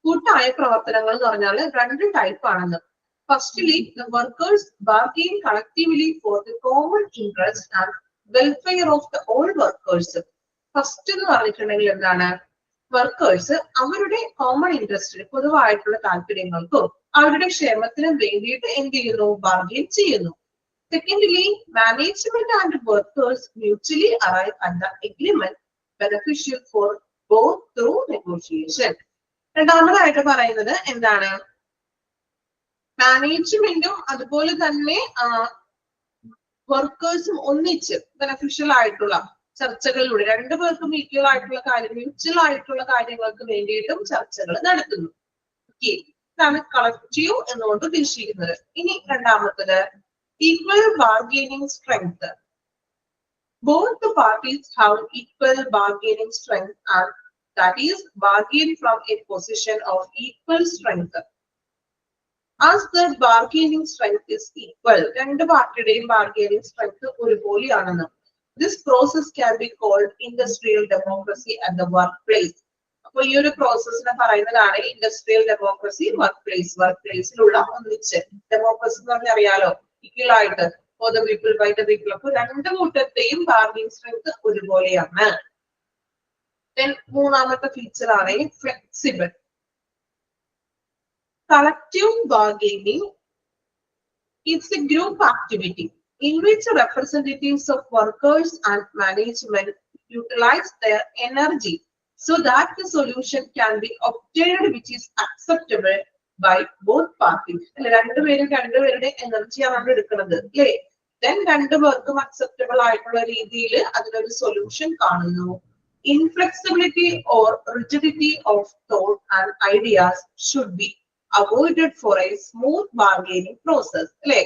കൂട്ടായ പ്രവർത്തനങ്ങൾ എന്ന് പറഞ്ഞാൽ 2 ടൈപ്പ് ആണെന്ന്. Firstly, the workers bargain collectively for the common interest and welfare of the all workers. First എന്ന് പറഞ്ഞിട്ടുണ്ടെങ്കിൽ എന്താണ്? വർക്കേഴ്സ് അവരുടെ കോമൺ ഇൻട്രസ്റ്റിന്, പൊതുവായിട്ടുള്ള താല്പര്യങ്ങൾക്കും അവരുടെ ക്ഷേമത്തിനും വേണ്ടിയിട്ട് എന്ത് ചെയ്യുന്നു? ബാർഗെയിൻ ചെയ്യുന്നു. Secondly, management and workers mutually arrive at the agreement beneficial for both through negotiation. രണ്ടാമതായിട്ട് പറയുന്നത് എന്താണ്? മാനേജ്മെന്റും അതുപോലെ തന്നെ വർക്കേഴ്സും ഒന്നിച്ച് ബെനഫിഷ്യൽ ആയിട്ടുള്ള ചർച്ചകളിലൂടെ രണ്ടുപേർക്കും ഈക്വൽ ആയിട്ടുള്ള കാര്യം, മ്യൂച്വൽ ആയിട്ടുള്ള കാര്യങ്ങൾക്ക് വേണ്ടിയിട്ടും ചർച്ചകൾ നടത്തുന്നു. ഓക്കെ, ഇതാണ് കളക്റ്റീവ് എന്നുകൊണ്ട് ഉദ്ദേശിക്കുന്നത്. ഇനി രണ്ടാമത്തത്, equal bargaining strength. Both the parties have equal bargaining strength, and that is bargain from a position of equal strength. As the bargaining strength is equal, രണ്ട് പാർട്ടിയുടെയും bargaining strength ഒരുപോലെയാണെന്ന്. This process can be called industrial democracy at the workplace. അപ്പോൾ ഈ ഒരു പ്രോസസ്സിനെ പറയുന്നതാണ് industrial democracy വർക്ക്പ്ലേസിലുള്ള ഒന്നിച്ച്. Democracy എന്ന് പറഞ്ഞാൽ അറിയാലോ, ഈക്വൽ ആയിട്ട്, for the people by the people. അപ്പോൾ രണ്ട് കൂട്ടത്തെയും bargaining strength ഒരുപോലെയാണ്. Then മൂന്നാമത്തെ ഫീച്ചർ ആണ് flexible. Collective bargaining is a group activity in which representatives of workers and management utilize their energy so that the solution can be obtained which is acceptable by both parties. രണ്ടുപേരുടെ എനർജിയാണ് എടുക്കുന്നത്, അല്ലേ? Then രണ്ടുപേർക്കും acceptable ആയിട്ടുള്ള രീതിയിൽ അതിനൊരു solution കാണുന്നു. Inflexibility or rigidity of thought and ideas should be avoided for a smooth bargaining process, അല്ലെ?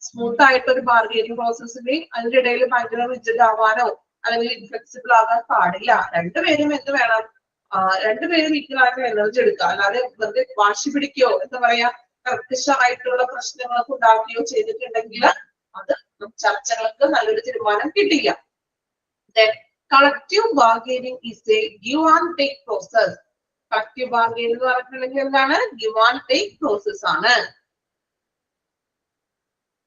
സ്മൂത്ത് ആയിട്ടൊരു ബാർഗെയിനിങ് പ്രോസസ്സിന് അതിന്റെ ഇടയിൽ ഭയങ്കര റിജിഡ് ആവാനോ അല്ലെങ്കിൽ ഇൻഫ്ലെക്സിബിൾ ആകാൻ പാടില്ല. രണ്ടുപേരും എന്ത് വേണം? രണ്ടുപേരും ഈക്വൽ ആയിട്ട് എനർജി എടുക്കുക, അല്ലാതെ വെറുതെ വാശി പിടിക്കുകയോ എന്താ പറയാ കർക്കശമായിട്ടുള്ള പ്രശ്നങ്ങളൊക്കെ ഉണ്ടാക്കുകയോ ചെയ്തിട്ടുണ്ടെങ്കിൽ അത് ചർച്ചകൾക്ക് നല്ലൊരു തീരുമാനം കിട്ടില്ല. Collective bargaining is A give and take process. Collective bargaining എന്ന് പറഞ്ഞിട്ടുണ്ടെങ്കിൽ എന്താണ്? ഗിവ് ആൻഡ് ടേക്ക് പ്രോസസ് ആണ്.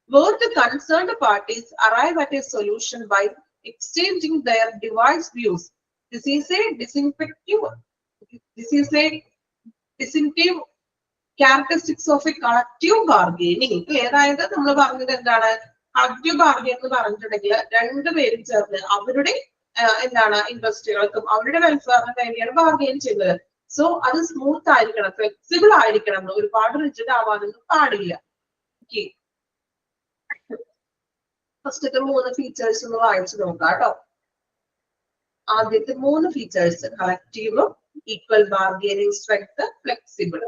Both the concerned parties arrive at a solution by exchanging their devised views. This is a distinctive characteristics of a collective bargaining. അതായത് നമ്മൾ പറഞ്ഞത് എന്താണ്? Collective bargain എന്ന് പറഞ്ഞിട്ടുണ്ടെങ്കിൽ രണ്ടുപേരും ചേർന്ന് അവരുടെ എന്താണ് ഇൻട്രസ്റ്റുകൾക്കും അവരുടെ വെൽഫെയറിനും വേണ്ടിയാണ് ബാർഗെയിൻ ചെയ്യുന്നത്. സോ അത് സ്മൂത്ത് ആയിരിക്കണം, ഫ്ലെക്സിബിൾ ആയിരിക്കണം, ഒരുപാട് റിജിഡ് ആവാനൊന്നും പാടില്ല. ഓക്കെ, ഫസ്റ്റത്തെ 3 ഫീച്ചേഴ്സ് ഒന്ന് വായിച്ചു നോക്കാം കേട്ടോ. ആദ്യത്തെ 3 features collective, equal bargaining strength, flexible.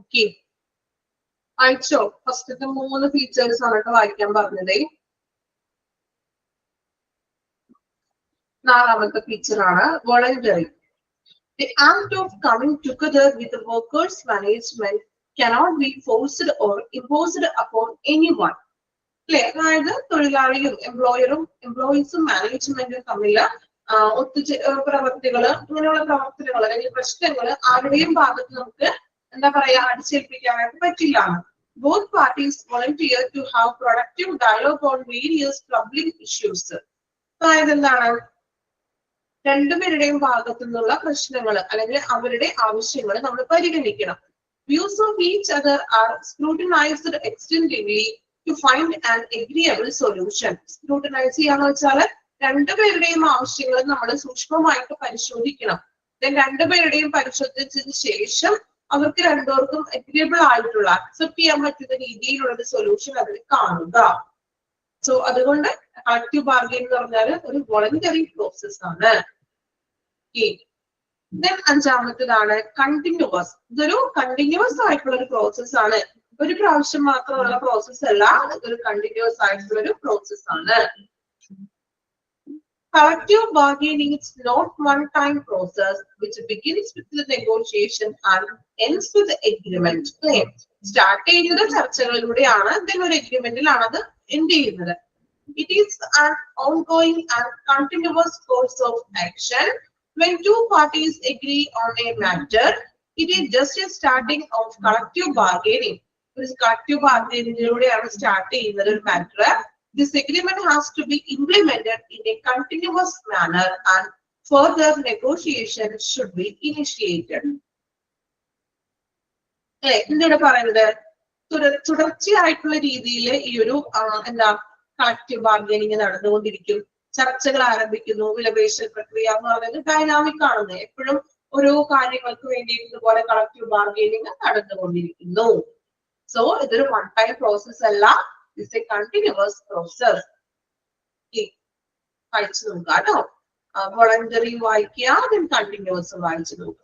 Okay, വായിച്ചോ? ഫസ്റ്റത്തെ 3 ഫീച്ചേഴ്സ് ആണ് വായിക്കാൻ പറഞ്ഞത്. 4ാമത്തെ ഫീച്ചർ ആണ് voluntary. The act of coming together with the workers' management cannot be forced or imposed upon anyone. അല്ലെ, അതായത് തൊഴിലാളിയും എംപ്ലോയീസും മാനേജ്മെന്റും തമ്മില് പ്രവർത്തികള്, ഇങ്ങനെയുള്ള പ്രവർത്തനങ്ങൾ അല്ലെങ്കിൽ പ്രശ്നങ്ങൾ ആരുടെയും ഭാഗത്ത് നമുക്ക് എന്താ പറയാ അടിച്ചേൽപ്പിക്കാനായിട്ട് പറ്റില്ല. Both parties volunteer to have productive dialogue on various troubling issues. അതായത് എന്താണ്, രണ്ടുപേരുടെയും ഭാഗത്തു നിന്നുള്ള പ്രശ്നങ്ങൾ അല്ലെങ്കിൽ അവരുടെ ആവശ്യങ്ങൾ നമ്മൾ പരിഗണിക്കണം. Views of each other are scrutinized extensively to find an agreeable solution. Scrutinize ചെയ്യാന്ന് വെച്ചാല് രണ്ടുപേരുടെയും ആവശ്യങ്ങൾ നമ്മൾ സൂക്ഷ്മമായിട്ട് പരിശോധിക്കണം. then രണ്ടുപേരുടെയും പരിശോധിച്ചതിന് ശേഷം അവർക്ക് രണ്ടുപേർക്കും അഗ്രിയബിൾ ആയിട്ടുള്ള അക്സെപ്റ്റ് ചെയ്യാൻ പറ്റുന്ന രീതിയിലുള്ള ഒരു സൊല്യൂഷൻ അതിൽ കാണുക. സോ അതുകൊണ്ട് കളക്റ്റീവ് ബാർഗെയിൻ എന്ന് പറഞ്ഞാൽ ഒരു വോളണ്ടറി പ്രോസസ് ആണ്. then 5ാമത്തേതാണ് കണ്ടിന്യൂവസ്. ഇതൊരു കണ്ടിന്യൂവസ് ആയിട്ടുള്ള ഒരു പ്രോസസ് ആണ്. ഒരു പ്രാവശ്യം മാത്രമുള്ള പ്രോസസ് അല്ല, ഇതൊരു കണ്ടിന്യൂവസ് ആയിട്ടുള്ള ഒരു പ്രോസസ് ആണ്. Collective bargaining is not one-time process which begins with the negotiation and ends with the agreement. Start ചെയ്യുന്നത് ചർച്ചകളിലൂടെയാണ്, then ഒരു എഗ്രിമെന്റിലാണ് അത് എൻഡ് ചെയ്യുന്നത്. It is an ongoing and continuous course of action. When two parties agree on a matter, it is just a starting of collective bargaining. Collective bargaining start ചെയ്യുന്ന matter. This agreement has to be implemented in a continuous manner and further negotiation should be initiated. എന്താണ് പറയുന്നത്? തുടർച്ചയായിട്ടുള്ള രീതിയിൽ ഈ ഒരു എന്താ collective bargaining നടന്നുകൊണ്ടിരിക്കും. ചർച്ചകൾ ആരംഭിക്കുന്നു. വിലപേശൽ പ്രക്രിയ എന്ന് പറയുന്നത് ഡൈനാമിക് ആണെന്ന്, എപ്പോഴും ഓരോ കാര്യങ്ങൾക്ക് വേണ്ടി ഇതുപോലെ കളക്റ്റീവ് ബാർഗൈനിങ് നടന്നുകൊണ്ടിരിക്കുന്നു. സോ ഇതൊരു വൺ ടൈം പ്രോസസ് അല്ല, ഇറ്റ്സ് എ കണ്ടിന്യൂവസ് പ്രോസസ്. വായിച്ചു നോക്കുക കേട്ടോ. വോളണ്ടറി വായിക്കുക, then കണ്ടിന്യൂവസ് വായിച്ചു നോക്കുക.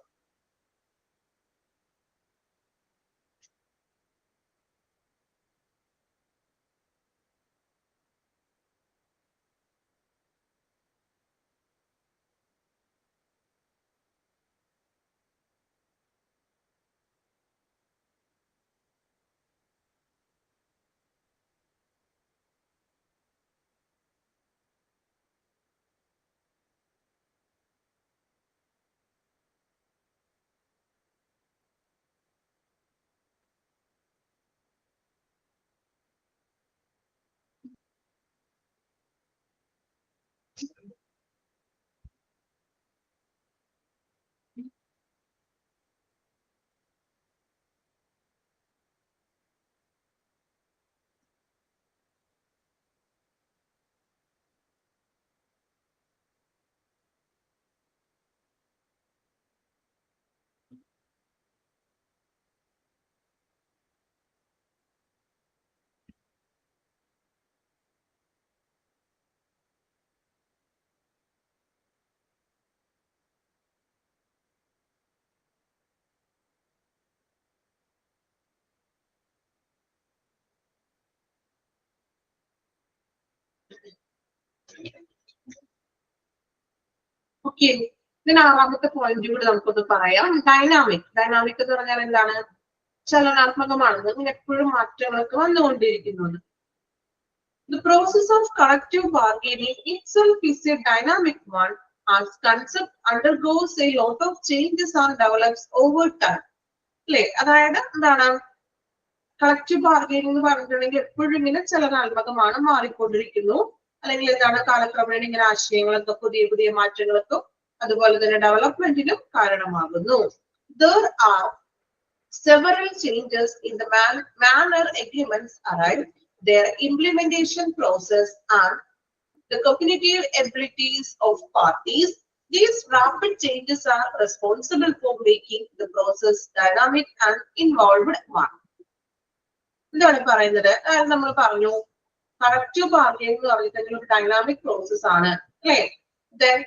ഓക്കെ, ഇതിന് 6ാമത്തെ പോയിന്റ് കൂടി നമുക്കൊന്ന് പറയാം. ഡൈനാമിക്. ഡൈനാമിക് എന്ന് പറഞ്ഞാൽ എന്താണ്? ചലനാത്മകമാണ്, ഇങ്ങനെ എപ്പോഴും മാറ്റങ്ങളൊക്കെ വന്നുകൊണ്ടിരിക്കുന്നത്. The process of collective bargaining itself is a dynamic one, as concept undergoes a lot of changes and develops over time. അല്ലേ, അതായത് എന്താണ് കളക്റ്റീവ് ബാർഗൈനിങ് എന്ന് പറഞ്ഞിട്ടുണ്ടെങ്കിൽ എപ്പോഴും ഇങ്ങനെ ചലനാത്മകമാണ്, മാറിക്കൊണ്ടിരിക്കുന്നു. അല്ലെങ്കിൽ എന്താണ് കാലക്രമേണ ഇങ്ങനെ ആശയങ്ങളൊക്കെ പുതിയ പുതിയ മാറ്റങ്ങൾക്കും അതുപോലെ തന്നെ ഡെവലപ്മെന്റിനും കാരണമാകുന്നു. There are several changes in the manner agreements arrive, their implementation process and the cognitive abilities of parties. These rapid changes are responsible for making the process dynamic and involved one. എന്താണ് പറയുന്നത്? നമ്മൾ പറഞ്ഞു collective bargaining എന്ന് പറഞ്ഞിട്ടുണ്ടെങ്കിൽ ഒരു dynamic process ആണ്, അല്ലേ? Then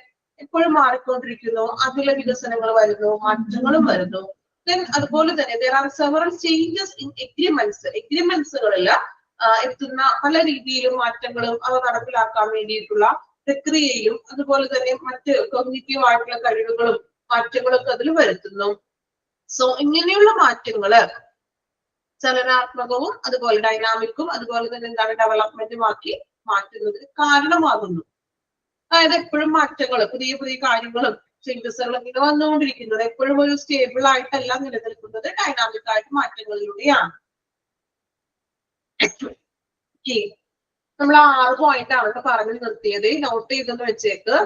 എപ്പോഴും മാറിക്കൊണ്ടിരിക്കുന്നു, അതിലെ വികസനങ്ങൾ വരുന്നു, മാറ്റങ്ങളും വരുന്നു. Then അതുപോലെ തന്നെ there are several changes in agreements. എഗ്രിമെന്റ്സുകളിൽ എത്തുന്ന പല രീതിയിലും മാറ്റങ്ങളും അവ നടപ്പിലാക്കാൻ വേണ്ടിയിട്ടുള്ള പ്രക്രിയയിലും അതുപോലെ തന്നെ മറ്റ് കോഗ്നിറ്റീവ് ആയിട്ടുള്ള കഴിവുകളും മാറ്റങ്ങളൊക്കെ അതിൽ വരുത്തുന്നു. സോ ഇങ്ങനെയുള്ള മാറ്റങ്ങള് ചലനാത്മകവും അതുപോലെ ഡൈനാമിക്കും അതുപോലെ തന്നെ എന്താണ് ഡെവലപ്മെന്റുമാക്കി മാറ്റുന്നതിന് കാരണമാകുന്നു. അതായത് എപ്പോഴും മാറ്റങ്ങൾ, പുതിയ പുതിയ കാര്യങ്ങളും ചേഞ്ചസുകളും ഇങ്ങനെ വന്നുകൊണ്ടിരിക്കുന്നത് എപ്പോഴും ഒരു സ്റ്റേബിൾ ആയിട്ടല്ല നിലനിൽക്കുന്നത്, ഡൈനാമിക് ആയിട്ട് മാറ്റങ്ങളിലൂടെയാണ്. നമ്മൾ 6 പോയിന്റ് ആണ് പറഞ്ഞു നിർത്തിയത്. നോട്ട് ചെയ്തെന്ന് വെച്ചേക്ക്.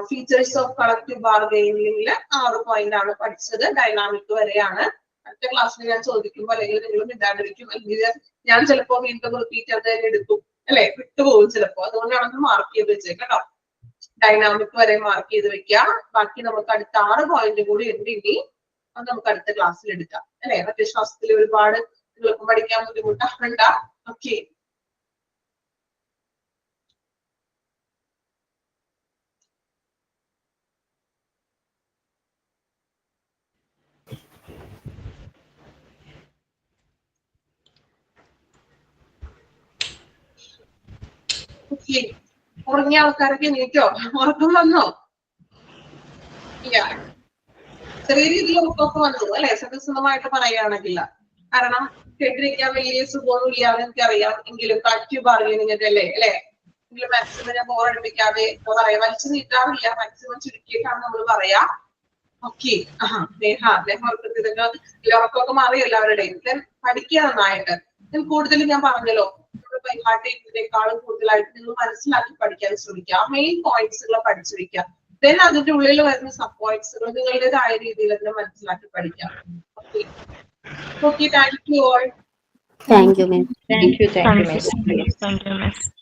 ഫീച്ചേഴ്സ് ഓഫ് കളക്റ്റീവ് ബാർഗെയിനിങ്ങിൽ 6 പോയിന്റ് ആണ് പഠിച്ചത്. ഡൈനാമിക് വരെയാണ്. അടുത്ത ക്ലാസ്സിൽ ഞാൻ ചോദിക്കുമ്പോൾ അല്ലെങ്കിൽ നിങ്ങൾ മിണ്ടാണ്ടിരിക്കും, അല്ലെങ്കിൽ ഞാൻ ചിലപ്പോ വീണ്ടും റിപ്പീറ്റ് അത് തന്നെ എടുക്കും, അല്ലെ, വിട്ടുപോകും ചിലപ്പോ. അതുകൊണ്ടാണ് മാർക്ക് ചെയ്ത് വെച്ചേട്ടോ. ഡൈനാമിക് വരെ മാർക്ക് ചെയ്ത് വെക്കുക. ബാക്കി നമുക്ക് അടുത്ത 6 പോയിന്റ് കൂടി ഉണ്ട്. ഇനി അത് നമുക്ക് അടുത്ത ക്ലാസ്സിൽ എടുക്കാം, അല്ലെ. മറ്റേ ശ്വാസത്തിൽ ഒരുപാട് നിങ്ങൾക്ക് പഠിക്കാൻ ബുദ്ധിമുട്ടാകണ്ട. ഓക്കെ, ഉറങ്ങിയ ആൾക്കാരൊക്കെ നീറ്റോ? ഉറക്കം വന്നോ? ഇല്ല, ചെറിയ രീതിയിൽ ഉറക്കമൊക്കെ വന്നു, അല്ലെ, സത്യസന്ധമായിട്ട് പറയുകയാണെങ്കിൽ. കാരണം കേട്ടിരിക്കാൻ വലിയ സുഖമൊന്നും ഇല്ലാതെ എനിക്കറിയാം. എങ്കിലും കളക്റ്റീവ് ബാർഗെയിനിങ് അല്ലേ, അല്ലെ. എങ്കിലും മാക്സിമം ഞാൻ ബോറടിപ്പിക്കാതെ പറയാം, വലിച്ചു നീട്ടാറില്ല, മാക്സിമം ചുരുക്കിയിട്ടാണ് നമ്മൾ പറയാ. ഓക്കെ, അദ്ദേഹം ഉറക്കമൊക്കെ മാറി എല്ലാവരുടെയും. പഠിക്കുക നന്നായിട്ട്. കൂടുതലും ഞാൻ പറഞ്ഞല്ലോ, ബൈഹാർട്ടിനേക്കാളും കൂടുതലായിട്ട് നിങ്ങൾ മനസ്സിലാക്കി പഠിക്കാൻ ശ്രമിക്കുക. മെയിൻ പോയിന്റ്സുകൾ പഠിച്ചു വെക്കുക. ദെൻ അതിന്റെ ഉള്ളിൽ വരുന്ന സബ് പോയിന്റ്സുകൾ നിങ്ങളുടേതായ രീതിയിൽ അതിനെ മനസ്സിലാക്കി പഠിക്കാം. Okay, okay, thank you all. Thank you, ma'am. Thank you, miss.